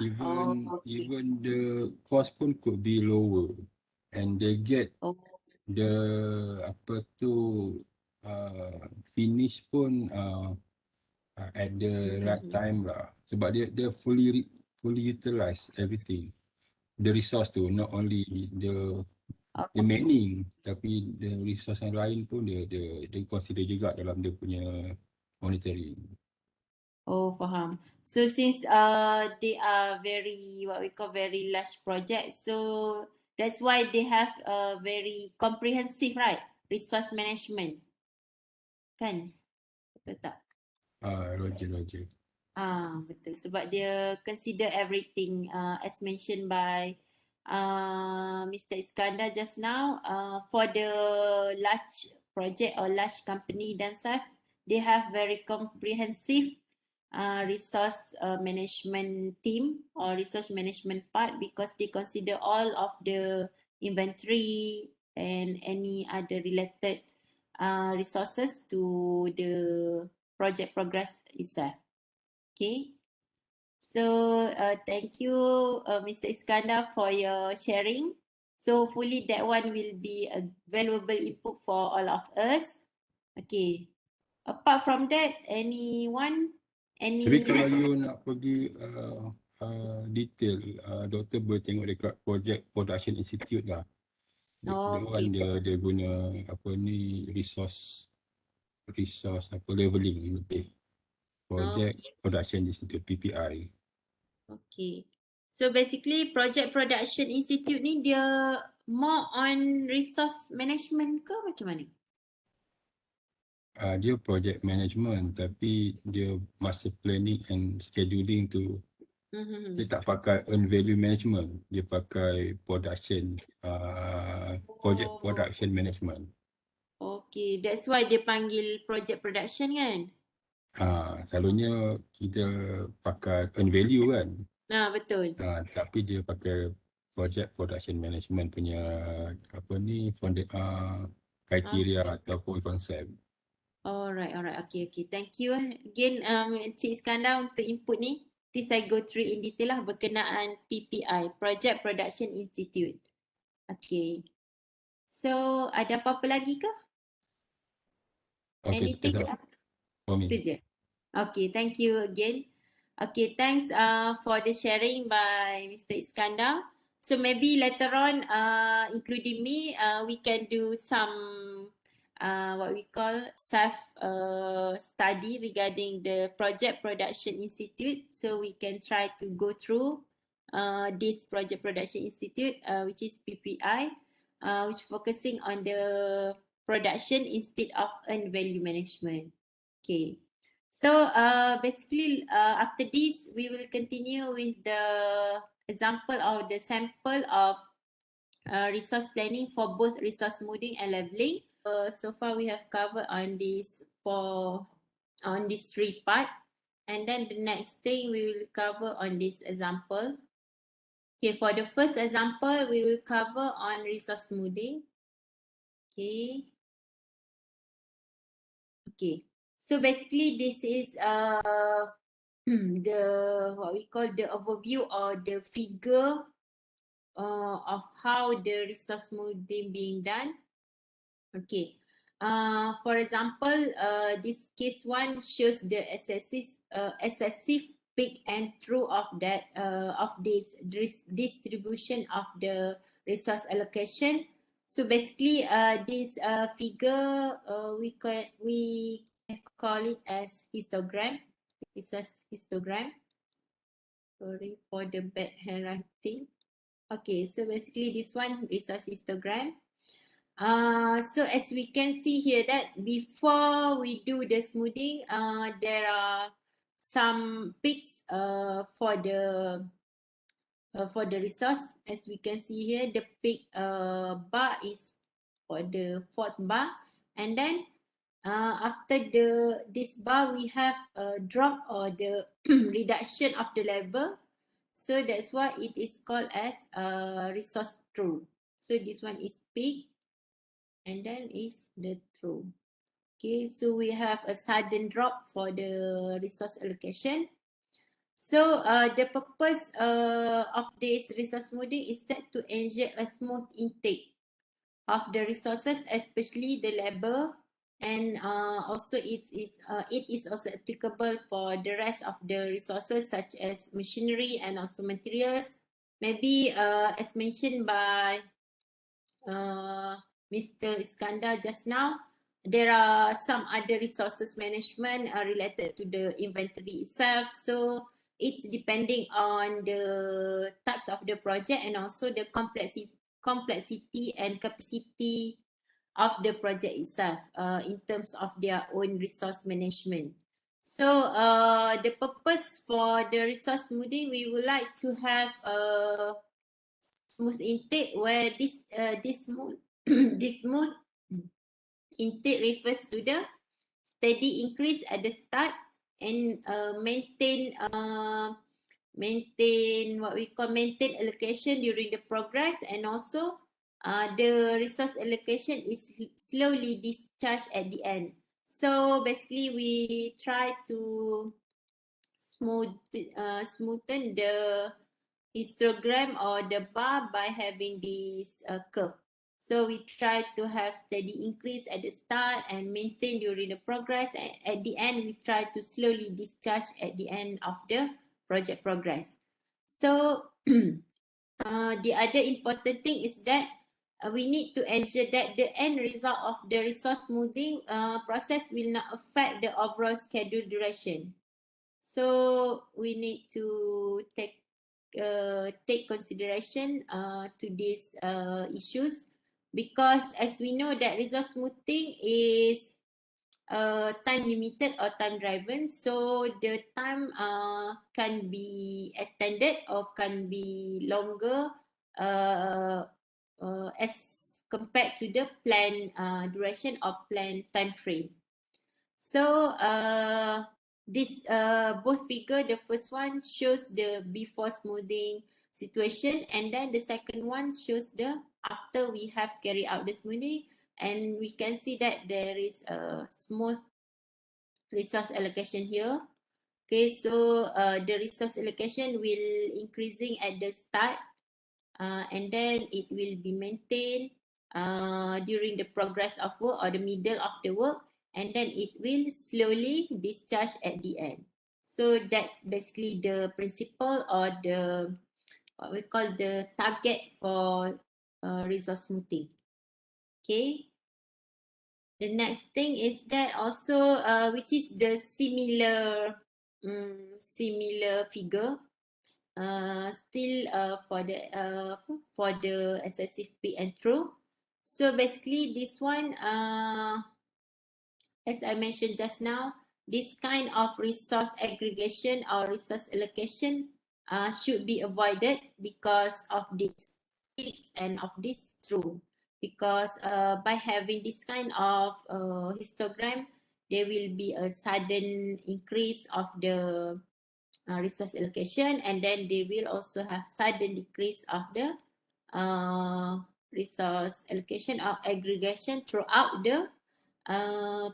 Even the cost pun could be lower, and they get the finish pun at the right time lah. Sebab dia fully utilize everything. The resource tu, not only the manning, tapi the resource yang lain pun dia consider juga dalam dia punya monitoring. Oh, faham. So since they are very what we call very large projects, so that's why they have a very comprehensive, right, resource management. Kan? Betul tak? Roger. Betul. Sebab dia consider everything as mentioned by Mr. Iskandar just now. For the large project or large company themselves, they have very comprehensive resource management team or resource management part because they consider all of the inventory and any other related resources to the project progress itself. Okay. So thank you Mr. Iskandar for your sharing. So hopefully that one will be a valuable input for all of us. Okay. Apart from that, anyone? Tapi kalau you nak pergi detail, doktor boleh tengok dekat Project Production Institute lah. Dia guna resource leveling lebih. Project Production Institute, PPI. Okay. So basically Project Production Institute ni dia more on resource management ke macam mana? Dia project management, tapi dia masa planning and scheduling tu dia tak pakai earn value management, dia pakai production project production management. Okay, that's why dia panggil project production kan? Selalunya kita pakai earn value kan. Betul. Tapi dia pakai project production management punya kriteria ataupun konsep. Alright. Okay. Thank you again Encik Iskandar untuk input ni. Nanti saya go through in detail lah berkenaan PPI, Project Production Institute. Okay. So ada apa-apa lagi ke? Okay, Anything? for me. Itu je. Okay, thank you again. Okay, thanks for the sharing by Mr. Iskandar. So maybe later on, including me, we can do some what we call self study regarding the Project Production Institute. So we can try to go through this Project Production Institute, which is PPI, which focusing on the production instead of earned value management. Okay. So basically after this, we will continue with the example of the sample of resource planning for both resource smoothing and leveling. So far we have covered on this three part, and then the next thing we will cover on this example. Okay, for the first example, we will cover on resource smoothing. Okay. Okay. So basically, this is the what we call the overview or the figure of how the resource smoothing being done. Okay. For example, this case one shows the excessive peak and through of that of this distribution of the resource allocation. So basically, this figure we can call it as histogram. It's a histogram. Sorry for the bad handwriting. Okay, so basically this one is a histogram. So as we can see here that before we do the smoothing, there are some peaks for the resource. As we can see here, the peak bar is for the fourth bar, and then after this bar we have a drop or the reduction of the level. So that's why it is called as resource through. So this one is peak, and then is the through. Okay, so we have a sudden drop for the resource allocation. So the purpose of this resource smoothing is that to ensure a smooth intake of the resources, especially the labor, and also it is also applicable for the rest of the resources such as machinery and also materials. Maybe as mentioned by Mr. Iskandar just now, there are some other resources management related to the inventory itself. So it's depending on the types of the project and also the complexity and capacity of the project itself in terms of their own resource management. So the purpose for the resource smoothing, we would like to have a smooth intake where this smooth this smooth intake refers to the steady increase at the start and maintain what we call maintain allocation during the progress, and also the resource allocation is slowly discharged at the end. So basically we try to smoothen the histogram or the bar by having this curve. So we try to have steady increase at the start and maintain during the progress, and at the end we try to slowly discharge at the end of the project progress. So the other important thing is that we need to ensure that the end result of the resource smoothing process will not affect the overall schedule duration. So we need to take consideration to these issues, because as we know that resource smoothing is time limited or time driven, so the time can be extended or can be longer as compared to the planned duration or planned time frame. So this both figure, the first one shows the before smoothing situation, and then the second one shows the after we have carried out the smoothing, and we can see that there is a smooth resource allocation here. Okay, so the resource allocation will increasing at the start, and then it will be maintained during the progress of work or the middle of the work, and then it will slowly discharge at the end. So that's basically the principle or the what we call the target for resource smoothing. Okay. The next thing is that also which is the similar figure. still for the excessive peak and through. So basically this one, as I mentioned just now, this kind of resource aggregation or resource allocation should be avoided because of this peaks and of this through. Because by having this kind of histogram, there will be a sudden increase of the resource allocation, and then they will also have sudden decrease of the resource allocation or aggregation throughout the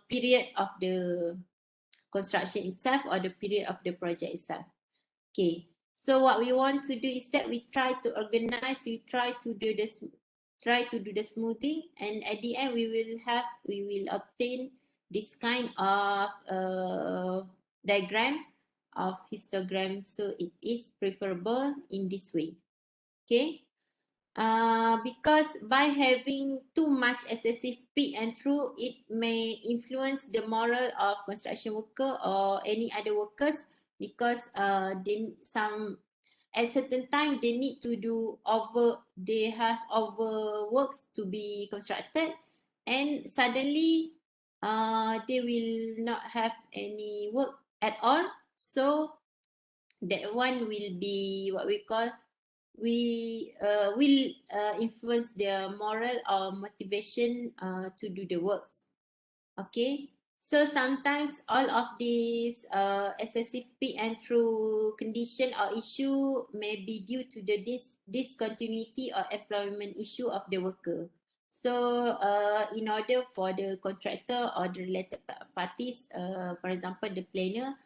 period of the construction itself or the period of the project itself. Okay, so what we want to do is that we try to organize, we try to do the smoothing, and at the end we will obtain this kind of diagram of histogram. So it is preferable in this way. Okay. Because by having too much excessive peak and through, it may influence the moral of construction worker or any other workers, because at certain time they need to they have overworks to be constructed, and suddenly they will not have any work at all. So that one will be what we call, will influence their moral or motivation to do the works. Okay, so sometimes all of these excessive peak and through condition or issue may be due to the discontinuity or employment issue of the worker. So in order for the contractor or the related parties, for example the planner,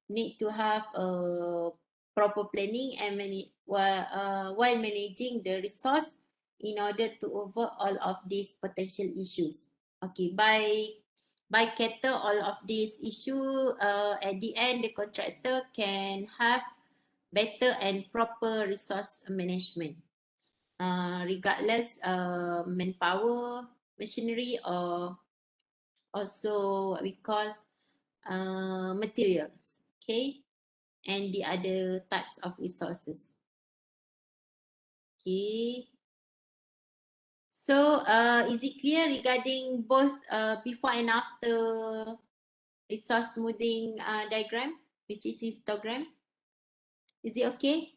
need to have a proper planning and while managing the resource in order to avoid all of these potential issues. Okay, by cater all of these issues, at the end the contractor can have better and proper resource management, regardless manpower, machinery, or also what we call materials. Okay, and the other types of resources. Okay. So is it clear regarding both before and after resource smoothing diagram, which is histogram? Is it okay?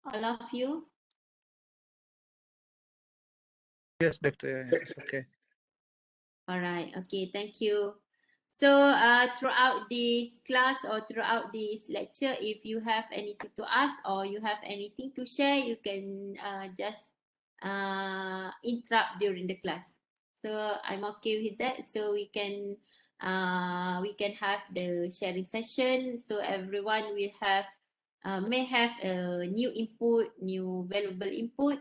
All of you? Yes, Doctor. Yeah, it's okay. All right. Okay. Thank you. So throughout this class or throughout this lecture, if you have anything to ask or you have anything to share, you can just interrupt during the class. So I'm okay with that. So we can have the sharing session. So everyone will have may have a new input, new valuable input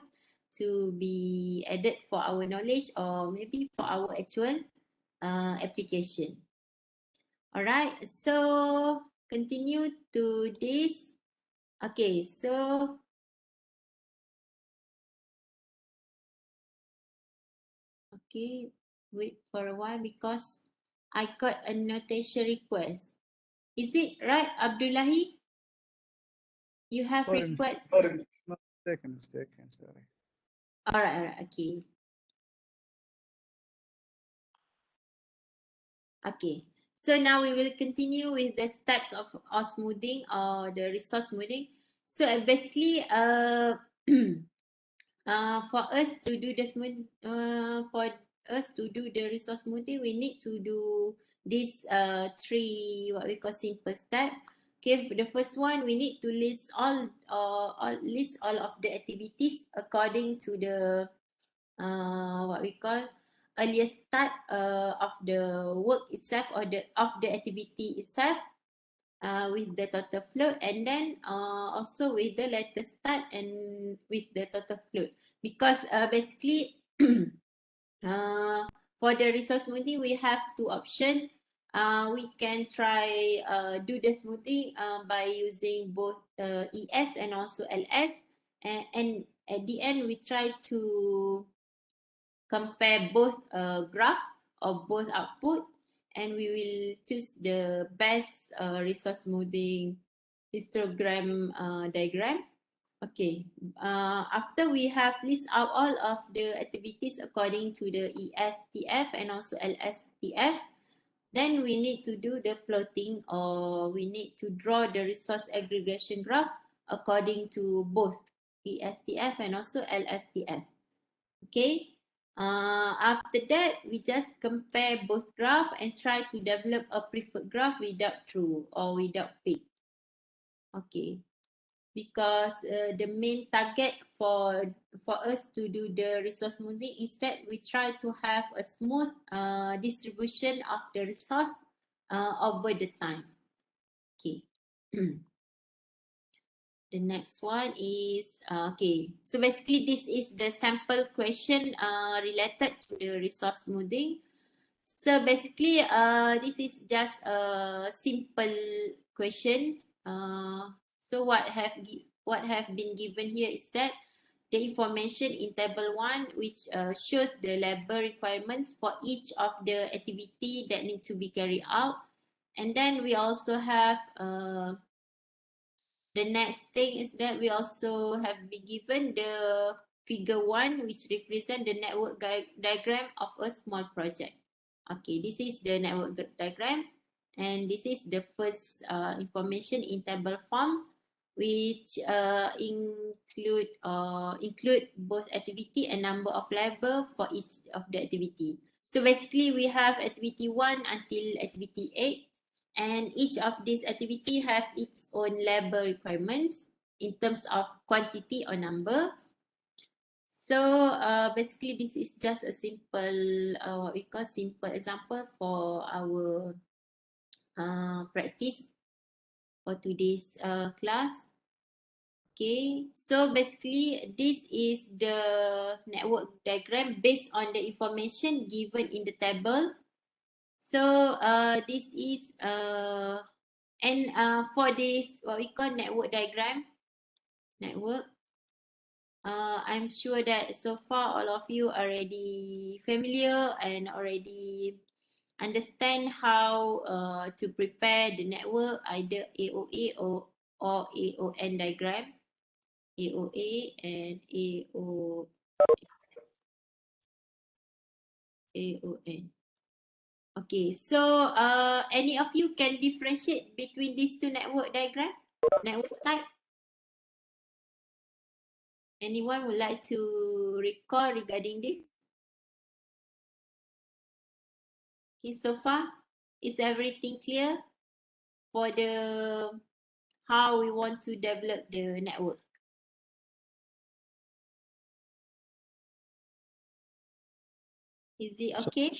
to be added for our knowledge or maybe for our actual application. All right, so continue to this. Okay, so okay, wait for a while because I got a notation request. Is it right, Abdullahi? You have Sorry, request? mistaken, sorry. All right, okay. Okay, so now we will continue with the steps of smoothing or the resource smoothing. So basically, for us to do the resource smoothing, we need to do these three what we call simple step. Okay, the first one, we need to list all of the activities according to the what we call earliest start of the work itself or of the activity itself, with the total float, and then also with the latest start and with the total float, because basically for the resource smoothing we have two options. We can try do the smoothing by using both ES and also LS, and at the end we try to compare both graph or both output, and we will choose the best resource smoothing histogram diagram. Okay, after we have list out all of the activities according to the ESTF and also LSTF, then we need to do the plotting, or we need to draw the resource aggregation graph according to both ESTF and also LSTF. Okay, after that, we just compare both graph and try to develop a preferred graph without true or without peak. Okay, because the main target for us to do the resource smoothing is that we try to have a smooth distribution of the resource over the time. Okay. The next one is okay. So basically, this is the sample question related to the resource smoothing. So basically, this is just a simple question. So what have been given here is that the information in table 1, which shows the labor requirements for each of the activity that need to be carried out, and then we also have the next thing is that we also have been given the figure 1, which represent the network diagram of a small project. Okay, this is the network diagram, and this is the first information in table form, which include both activity and number of labor for each of the activity. So basically, we have activity 1 until activity 8. And each of these activity have its own labor requirements in terms of quantity or number. So basically, this is just a simple, what we call simple example for our practice for today's class. Okay, so basically, this is the network diagram based on the information given in the table. So this is and for this what we call network diagram, I'm sure that so far all of you are already familiar and already understand how to prepare the network, either AOA or AON diagram, AOA and AON. Okay, so any of you can differentiate between these two network diagram, network type? Anyone would like to recall regarding this? Okay, so far, is everything clear for the how we want to develop the network? Is it okay?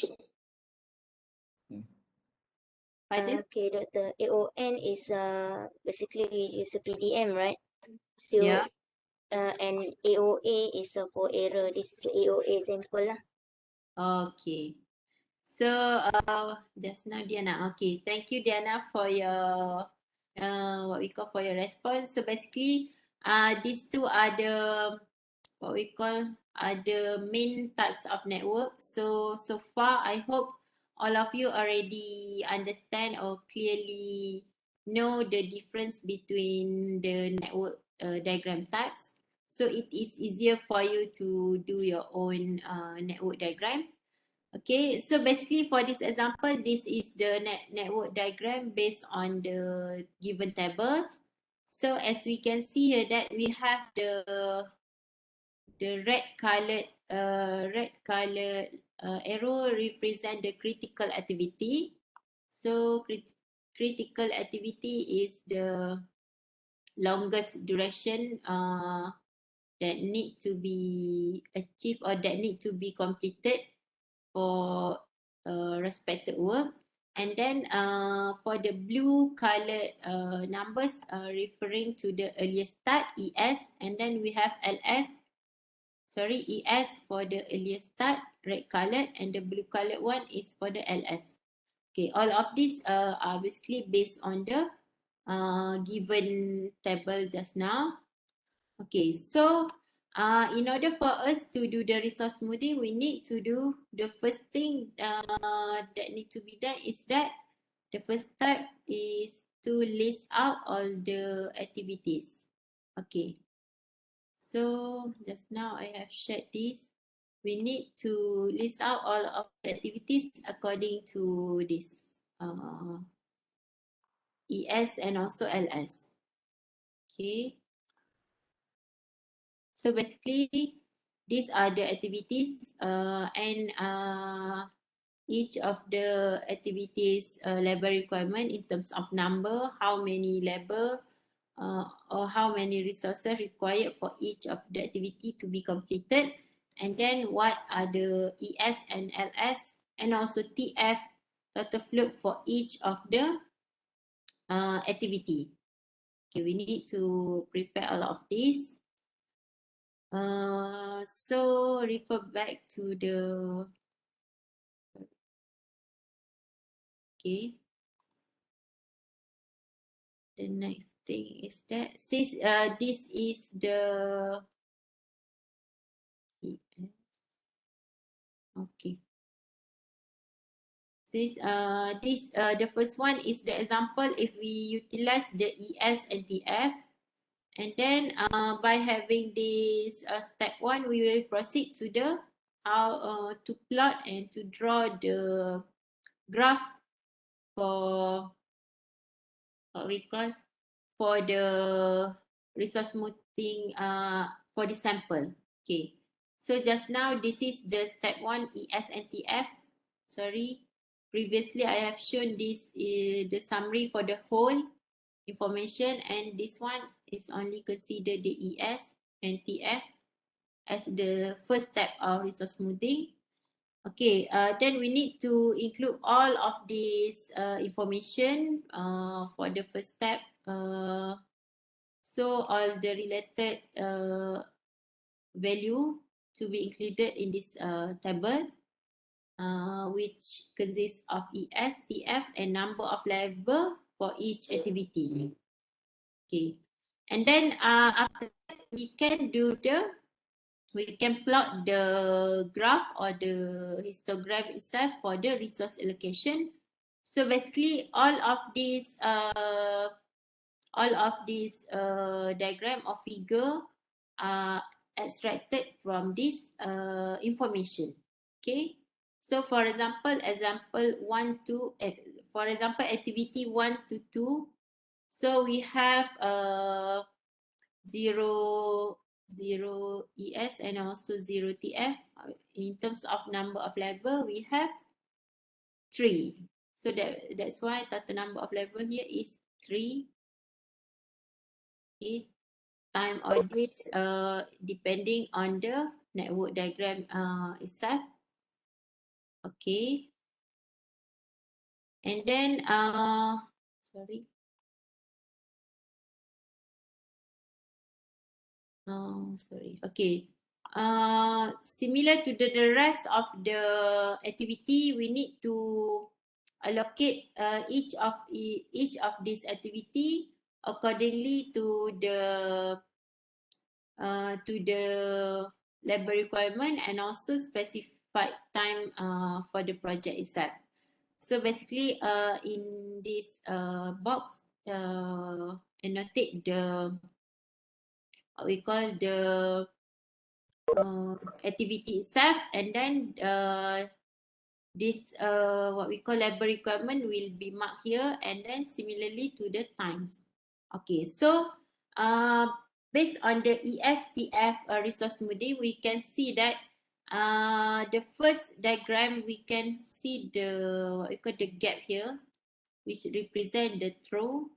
Pardon? Okay, Dr. AON is basically we use a PDM, right? So Yeah. and AOA is for error. This is AOA sample lah. Okay. So just now Diana. Okay, thank you Diana for your what we call for your response. So basically, these two are the what we call are the main types of network. So far, I hope all of you already understand or clearly know the difference between the network diagram types. So it is easier for you to do your own network diagram. Okay, so basically for this example, this is the network diagram based on the given table. So as we can see here that we have the red colored arrow represent the critical activity. So critical activity is the longest duration that need to be achieved or that need to be completed for respected work. And then for the blue colored numbers referring to the earliest start, ES, and then we have LS, ES for the earliest start, red colored, and the blue colored one is for the LS. Okay, all of these are basically based on the given table just now. Okay, so in order for us to do the resource smoothing, we need to do the first thing that need to be done is that the first step is to list out all the activities. Okay. So just now I have shared this. We need to list out all of the activities according to this ES and also LS. Okay. So basically, these are the activities and each of the activities labor requirement in terms of number, how many labor or how many resources required for each of the activity to be completed, and then what are the ES and LS and also TF, total float for each of the activity. Okay, we need to prepare all of this. So refer back to the okay. The next thing is that since this is the ES, okay. Since this the first one is the example if we utilize the ES and TF, and then by having this step 1, we will proceed to the how to plot and to draw the graph for what we call for the resource smoothing for the sample. Okay, so just now this is the step 1 ES and TF. Sorry, previously I have shown this is the summary for the whole information, and this one is only consider the ES and TF as the first step of resource smoothing. Okay, then we need to include all of this information for the first step. So all the related value to be included in this table, which consists of ES, TF, and number of labor for each activity. Okay, and then after that we can plot the graph or the histogram itself for the resource allocation. So basically all of these diagram or figure are extracted from this information. Okay, so for example, activity 1 to 2. So we have 0 ES and also 0 TF. In terms of number of labor, we have 3. So that's why total number of labor here is 3. Okay. Time or days depending on the network diagram itself. Okay. And then sorry. Sorry. Okay. Similar to the rest of the activity, we need to allocate each of this activity accordingly to the labor requirement and also specified time for the project itself. So basically, in this box, annotate the what we call the activity itself, and then this what we call labor requirement will be marked here, and then similarly to the times. Okay, so based on the ESTF resource smoothing, we can see that the first diagram we can see the what we call the gap here, which represent the throw.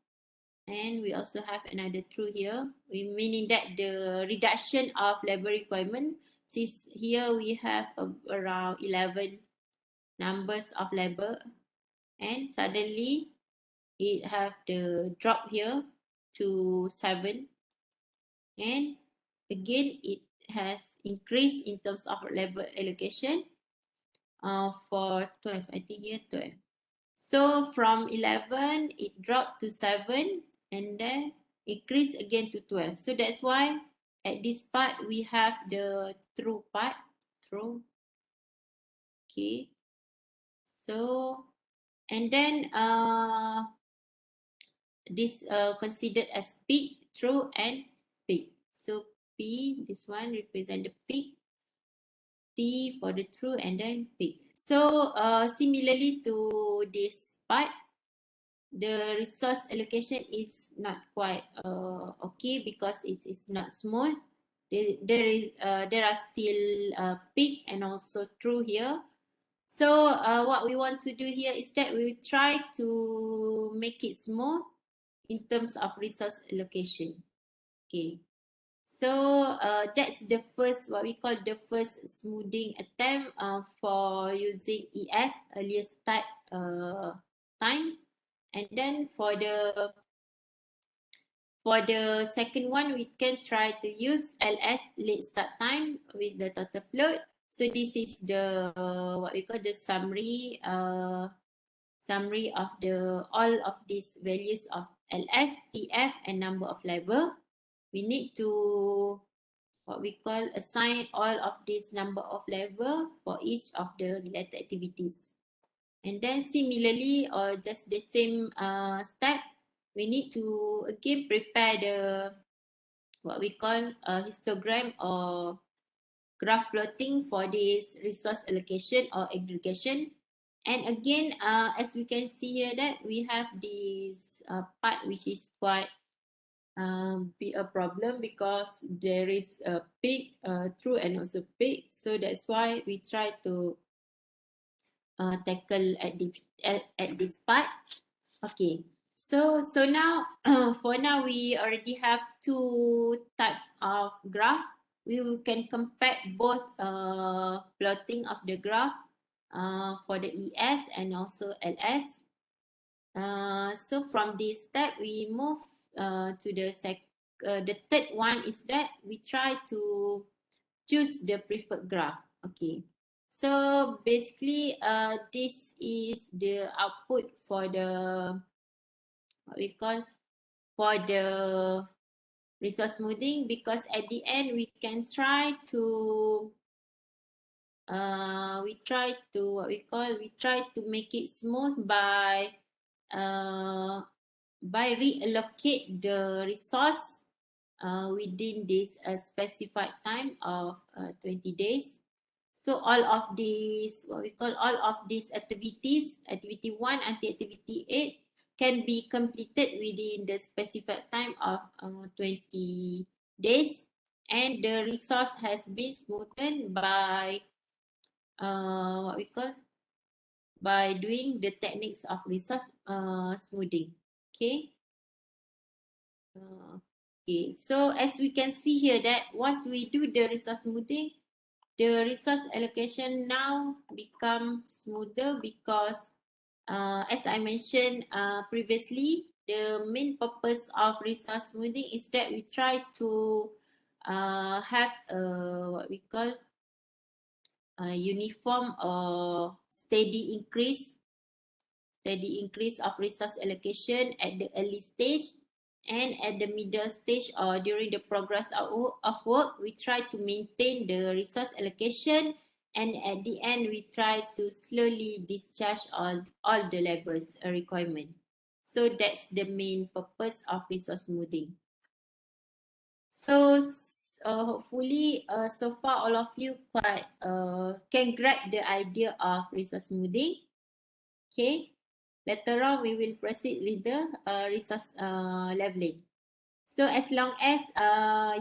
And we also have another true here, meaning that the reduction of labor requirement, since here we have around 11 numbers of labor, and suddenly it have the drop here to 7, and again it has increased in terms of labor allocation for 12. I think here 12. So from 11 it dropped to 7, and then increase again to 12. So that's why at this part we have the through part. Through. Okay. So and then this considered as peak, true, and peak. So P, this one represent the peak, T for the true, and then peak. So similarly to this part, the resource allocation is not quite okay because it is not smooth. There are still peak and also true here. So what we want to do here is that we try to make it smooth in terms of resource allocation. Okay. So that's the first, what we call the first smoothing attempt for using ES, earliest start time. And then for the second one, we can try to use LS, late start time, with the total float. So this is the what we call the summary of the all of these values of LS, TF, and number of level. We need to what we call assign all of these number of level for each of the related activities. And then similarly, or just the same step, we need to again prepare the what we call histogram or graph plotting for this resource allocation or aggregation. And again, as we can see here, that we have this part which is quite be a problem because there is a peak, true, and also peak. So that's why we try to tackle at this part. Okay. So now for now we already have two types of graph. We can compare both plotting of the graph for the ES and also LS. So from this step we move to the third one is that we try to choose the preferred graph. Okay. So basically this is the output for the what we call for the resource smoothing, because at the end we can try to we try to make it smooth by reallocate the resource within this specified time of 20 days. So all of these all of these activities, activity 1 until activity 8, can be completed within the specified time of 20 days, and the resource has been smoothened by by doing the techniques of resource smoothing. Okay. Okay, so as we can see here that once we do the resource smoothing, the resource allocation now become smoother because as I mentioned previously, the main purpose of resource smoothing is that we try to have what we call a uniform or steady increase of resource allocation at the early stage, and at the middle stage or during the progress of work, we try to maintain the resource allocation, and at the end we try to slowly discharge all the levels requirement. So that's the main purpose of resource smoothing. So hopefully so far all of you quite can grab the idea of resource smoothing. Okay. Later on, we will proceed with the resource leveling. So as long as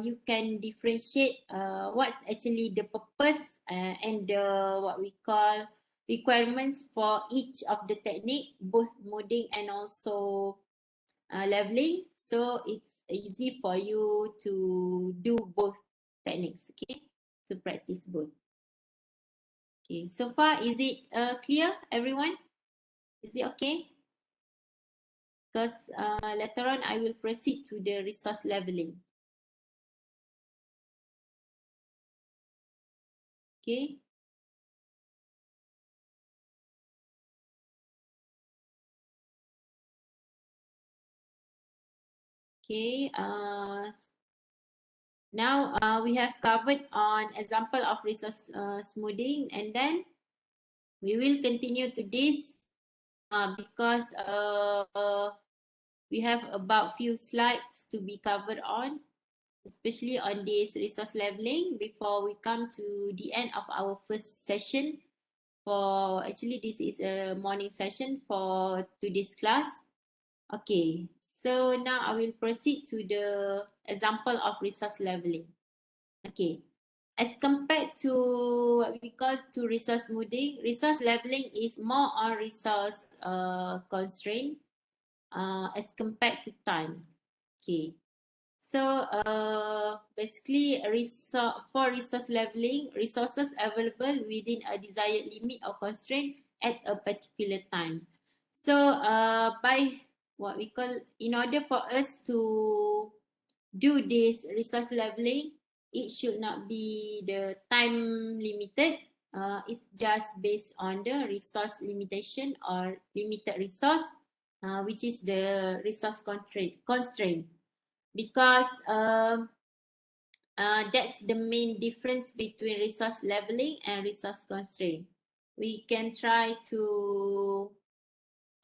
you can differentiate what's actually the purpose and the what we call requirements for each of the technique, both modding and also leveling. So it's easy for you to do both techniques, okay? To practice both. Okay, so far is it clear, everyone? Is it okay? Because later on I will proceed to the resource leveling. Okay. Okay. Now we have covered on example of resource smoothing, and then we will continue to this because we have about few slides to be covered on, especially on this resource leveling before we come to the end of our first session. Actually, this is a morning session for today's class. Okay, so now I will proceed to the example of resource leveling. Okay, as compared to what we call to resource smoothing, resource leveling is more on resource constraint as compared to time. Okay, so basically for resource leveling, resources available within a desired limit or constraint at a particular time. So by what we call, in order for us to do this resource leveling, it should not be the time limited. It's just based on the resource limitation or limited resource, which is the resource constraint. Because that's the main difference between resource leveling and resource constraint. We can try to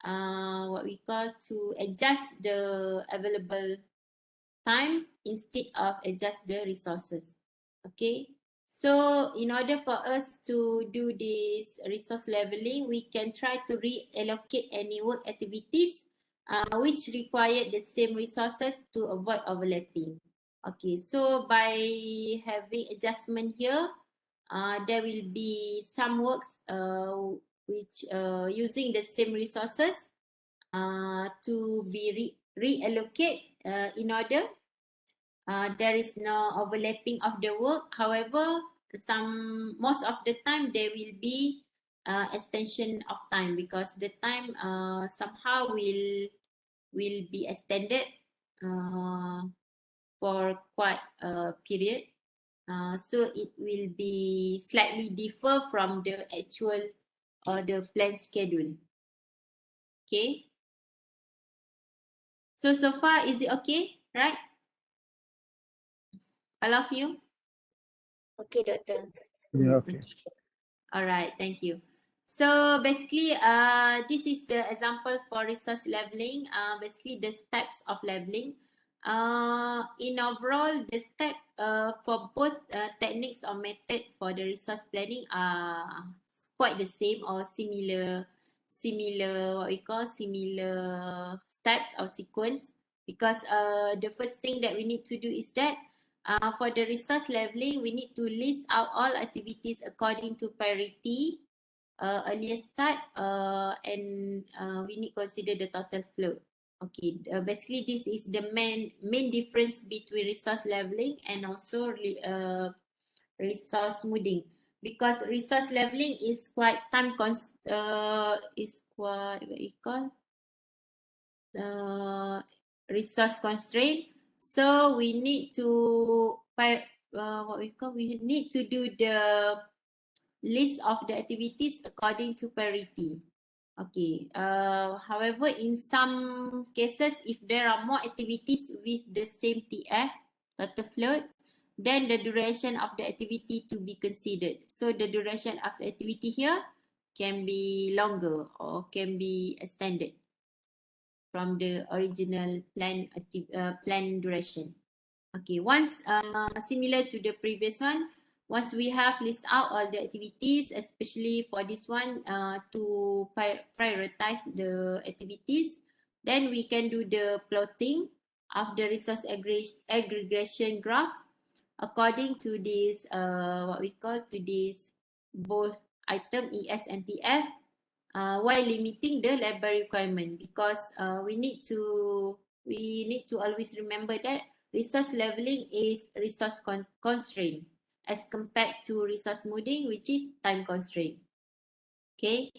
what we call to adjust the available time instead of adjust the resources. Okay, so in order for us to do this resource leveling, we can try to reallocate any work activities which require the same resources to avoid overlapping. Okay, so by having adjustment here, there will be some works which using the same resources to be reallocate in order there is no overlapping of the work. However, most of the time there will be extension of time because the time somehow will be extended for quite a period. So it will be slightly differ from the actual or the planned schedule. Okay. So far, is it okay? Right? All of you? Okay, Doktor. Yeah, okay. All right, thank you. So basically, this is the example for resource leveling. Basically, the steps of leveling. In overall, the step for both techniques or method for the resource planning are quite the same or similar. What we call similar steps or sequence. Because the first thing that we need to do is that for the resource leveling, we need to list out all activities according to priority, earlier start, and we need to consider the total flow. Okay, basically this is the main difference between resource leveling and also resource smoothing. Because resource leveling is quite is quite what you call resource constraint. So we need to we need to do the list of the activities according to priority. Okay. However, in some cases, if there are more activities with the same TF, total float, then the duration of the activity to be considered. So the duration of the activity here can be longer or can be extended from the original plan duration. Okay, once similar to the previous one, once we have list out all the activities, especially for this one to prioritize the activities, then we can do the plotting of the resource aggregation graph according to this what we call to this both item ES and TF while limiting the labor requirement, because we need to always remember that resource leveling is resource constraint as compared to resource smoothing, which is time constraint. Okay,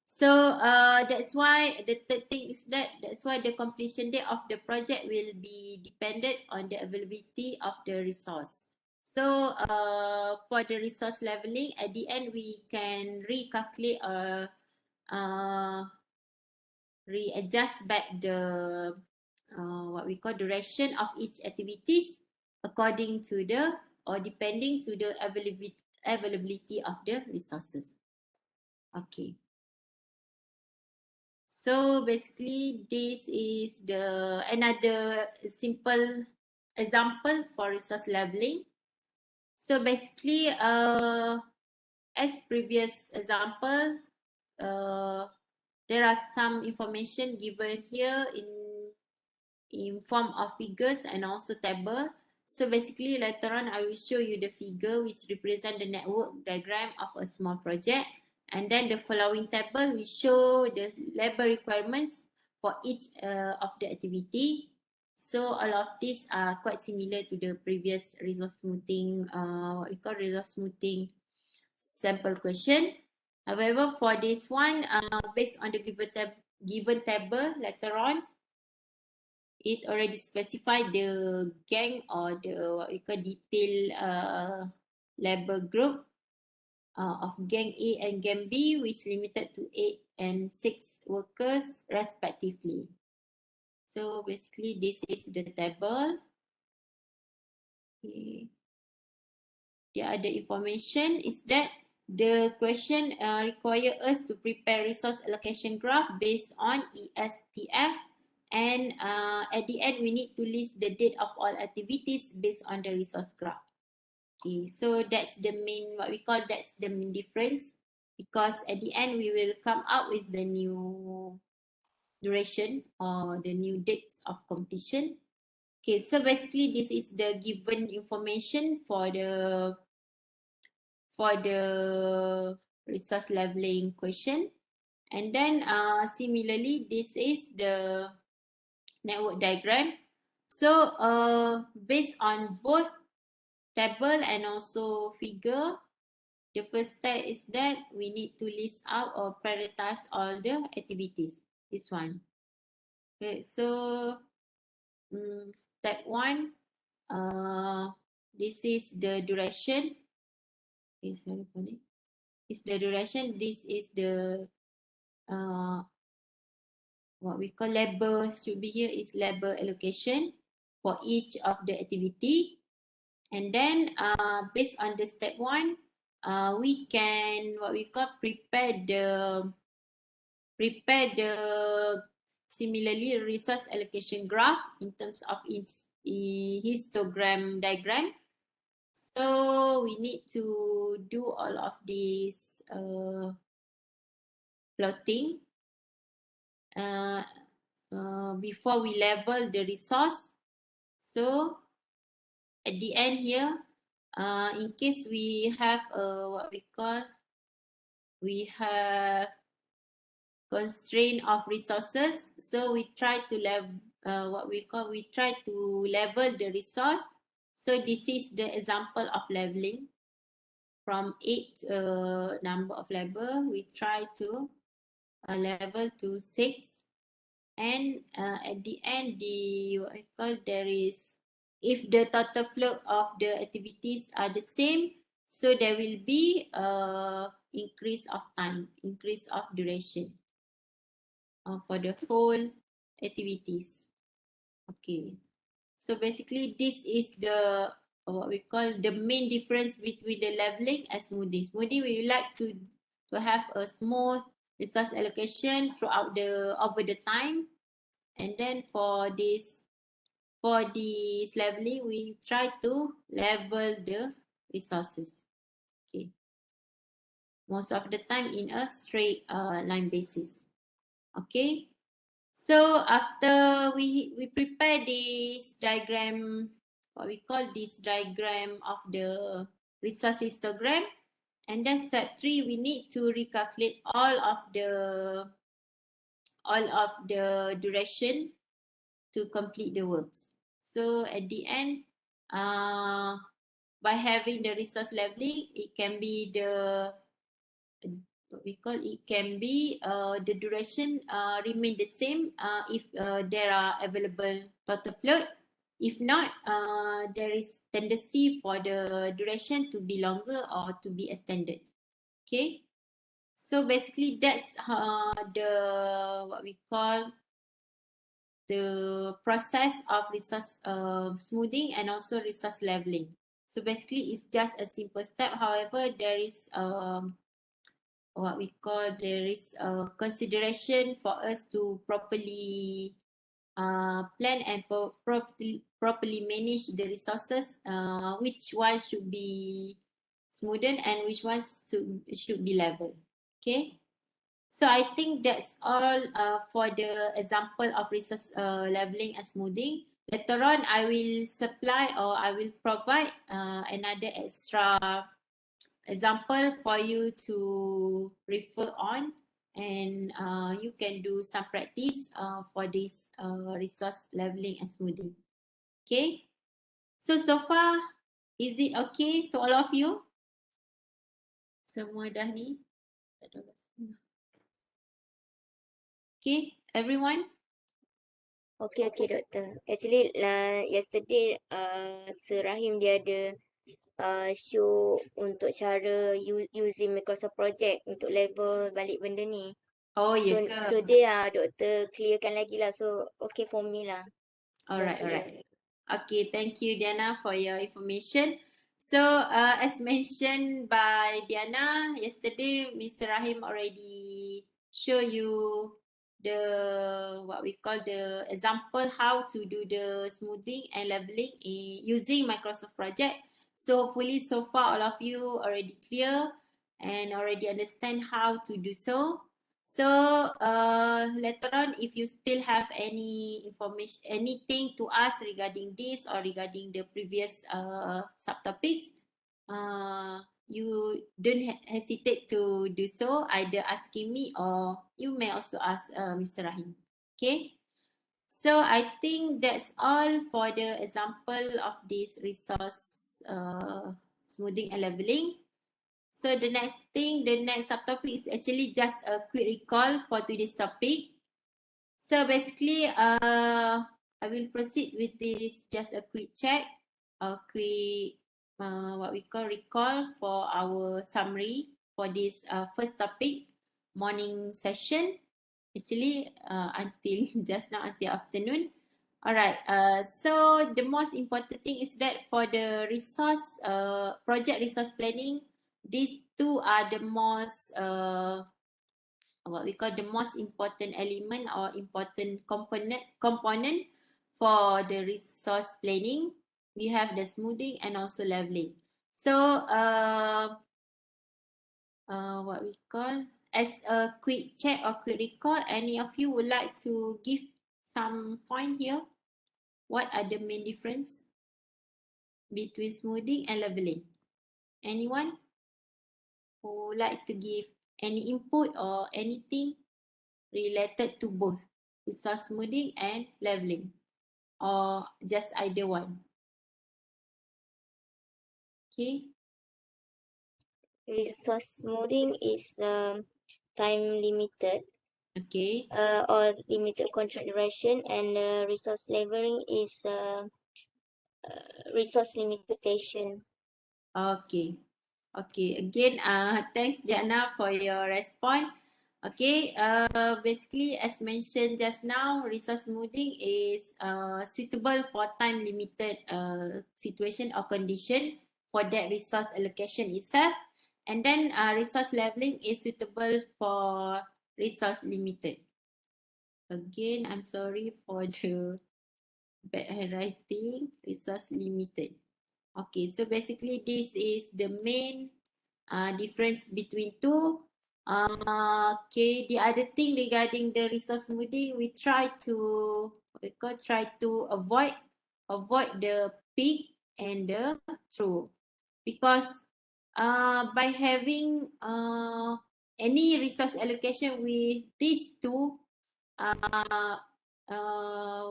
so that's why the third thing is that's why the completion date of the project will be dependent on the availability of the resource. So for the resource leveling, at the end we can recalculate or readjust back the what we call duration of each activities according to the or depending to the availability of the resources. Okay. So basically, this is the another simple example for resource leveling. So basically, as previous example, there are some information given here in form of figures and also table. So basically later on I will show you the figure which represent the network diagram of a small project, and then the following table will show the labor requirements for each of the activity. So all of these are quite similar to the previous resource smoothing, what we call resource smoothing sample question. However, for this one, based on the given table later on, it already specified the gang or the what we call detail labor group of gang A and gang B, which limited to 8 and 6 workers respectively. So basically, this is the table. Okay. The other information is that the question require us to prepare resource allocation graph based on ESTF, and at the end we need to list the date of all activities based on the resource graph. Okay, so that's the main, what we call, that's the main difference, because at the end we will come up with the new duration or the new dates of completion. Okay, so basically this is the given information for the resource leveling question. And then similarly, this is the network diagram. So based on both table and also figure, the first step is that we need to list out or prioritize all the activities. This one. Okay, so step 1, this is the duration. Okay, sorry for it. Is the duration. This is the what we call labor, should be here is labor allocation for each of the activity. And then based on the step 1, we can what we call prepare the similarly resource allocation graph in terms of its histogram diagram. So we need to do all of this plotting before we level the resource. So at the end here, in case we have what we call, we have constraint of resources, so we try to we try to level the resource. So this is the example of leveling. From 8 number of labor, we try to level to 6, and at the end, the what I call, there is, if the total flow of the activities are the same, so there will be increase of time, increase of duration for the whole activities. Okay, so basically this is the what we call the main difference between the leveling and smoothing. Smoothing, we like to have a smooth resource allocation throughout the over the time, and then for this leveling, we try to level the resources. Okay, most of the time in a straight line basis. Okay, so after we prepare this diagram, what we call this diagram of the resource histogram, and then step 3, we need to recalculate all of the duration to complete the works. So at the end, by having the resource leveling, it can be the what we call, it can be the duration remain the same if there are available total float. If not, there is tendency for the duration to be longer or to be extended. Okay, so basically that's the what we call the process of resource smoothing and also resource leveling. So basically it's just a simple step. However, there is what we call there is consideration for us to properly plan and properly manage the resources, which one should be smoothened and which one should be level. Okay, so I think that's all for the example of resource leveling and smoothing. Later on, I will supply or I will provide another extra example for you to refer on, and you can do some practice for this resource leveling and smoothing. Okay, so far is it okay to all of you? Semua dah ni? Okay, everyone? Okay, doktor. Actually, yesterday, Sir Rahim dia ada show untuk cara using Microsoft Project untuk label balik benda ni. Oh, So, ya ke? today doktor clearkan lagi lah. So, okay for me lah. Alright, Clear. alright. Okay, thank you, Diana, for your information. So, as mentioned by Diana, yesterday, Mr. Rahim already show you the, what we call the example, how to do the smoothing and leveling using Microsoft Project. So, hopefully, so far, all of you already clear and already understand how to do so. So later on, if you still have any information, anything to ask regarding this or regarding the previous subtopics, you don't hesitate to do so, either asking me or you may also ask Mr. Rahim. Okay. So I think that's all for the example of this resource smoothing and leveling. So the next thing, the next subtopic is actually just a quick recall for today's topic. So basically, I will proceed with this, just a quick check, a quick what we call recall for our summary for this first topic, morning session. Actually, until just now, until afternoon. Alright, so the most important thing is that for the resource, project resource planning, these two are the most, what we call the most important element or important component for the resource planning. We have the smoothing and also leveling. So, what we call, as a quick check or quick recall, any of you would like to give some point here? What are the main difference between smoothing and leveling? Anyone who would like to give any input or anything related to both resource smoothing and leveling, or just either one? Okay. Resource smoothing is time limited. Okay. Or limited contract duration, and resource leveling is resource limitation. Okay. Okay. Again, thanks Diana for your response. Okay. Basically, as mentioned just now, resource smoothing is suitable for time limited situation or condition for that resource allocation itself. And then resource leveling is suitable for resource limited. Again, I'm sorry for the bad handwriting. Resource limited. Okay, so basically this is the main difference between two. Okay, the other thing regarding the resource smoothing, we try to avoid the peak and the trough, because by having any resource allocation with these two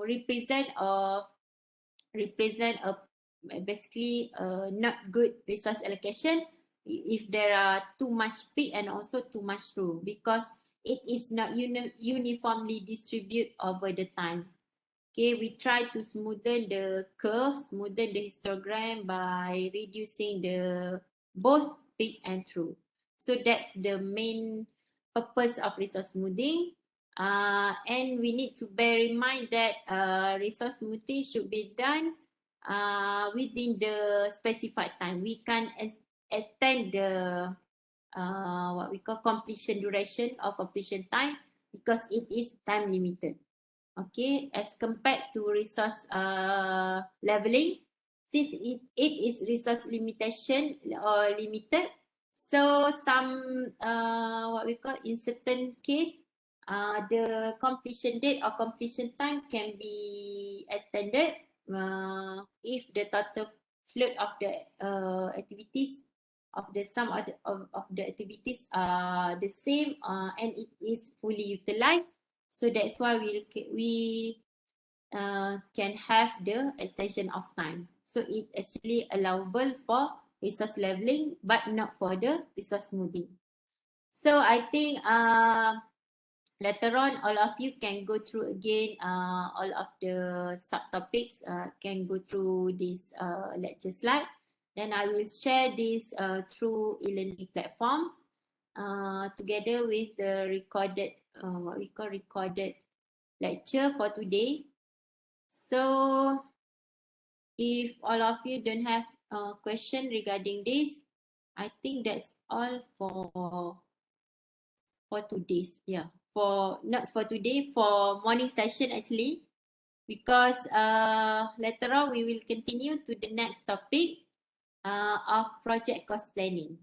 represent a basically not good resource allocation if there are too much peak and also too much trough, because it is not uniformly distributed over the time. Okay, we try to smoothen the curve, smoothen the histogram by reducing the both peak and trough. So that's the main purpose of resource smoothing. And we need to bear in mind that resource smoothing should be done within the specified time. We can't extend the what we call completion duration or completion time, because it is time limited. Okay, as compared to resource leveling, since it is resource limitation or limited, so some what we call in certain case, the completion date or completion time can be extended if the total float of the activities of the sum of the activities are the same and it is fully utilized. So that's why we can have the extension of time. So it actually allowable for resource leveling, but not for the resource smoothing. So I think later on, all of you can go through again all of the subtopics, can go through this lecture slide. Then I will share this through e-learning platform together with the recorded, what we call recorded lecture for today. So if all of you don't have a question regarding this, I think that's all for today's, yeah, for not for today, for morning session actually, because later on we will continue to the next topic of project cost planning.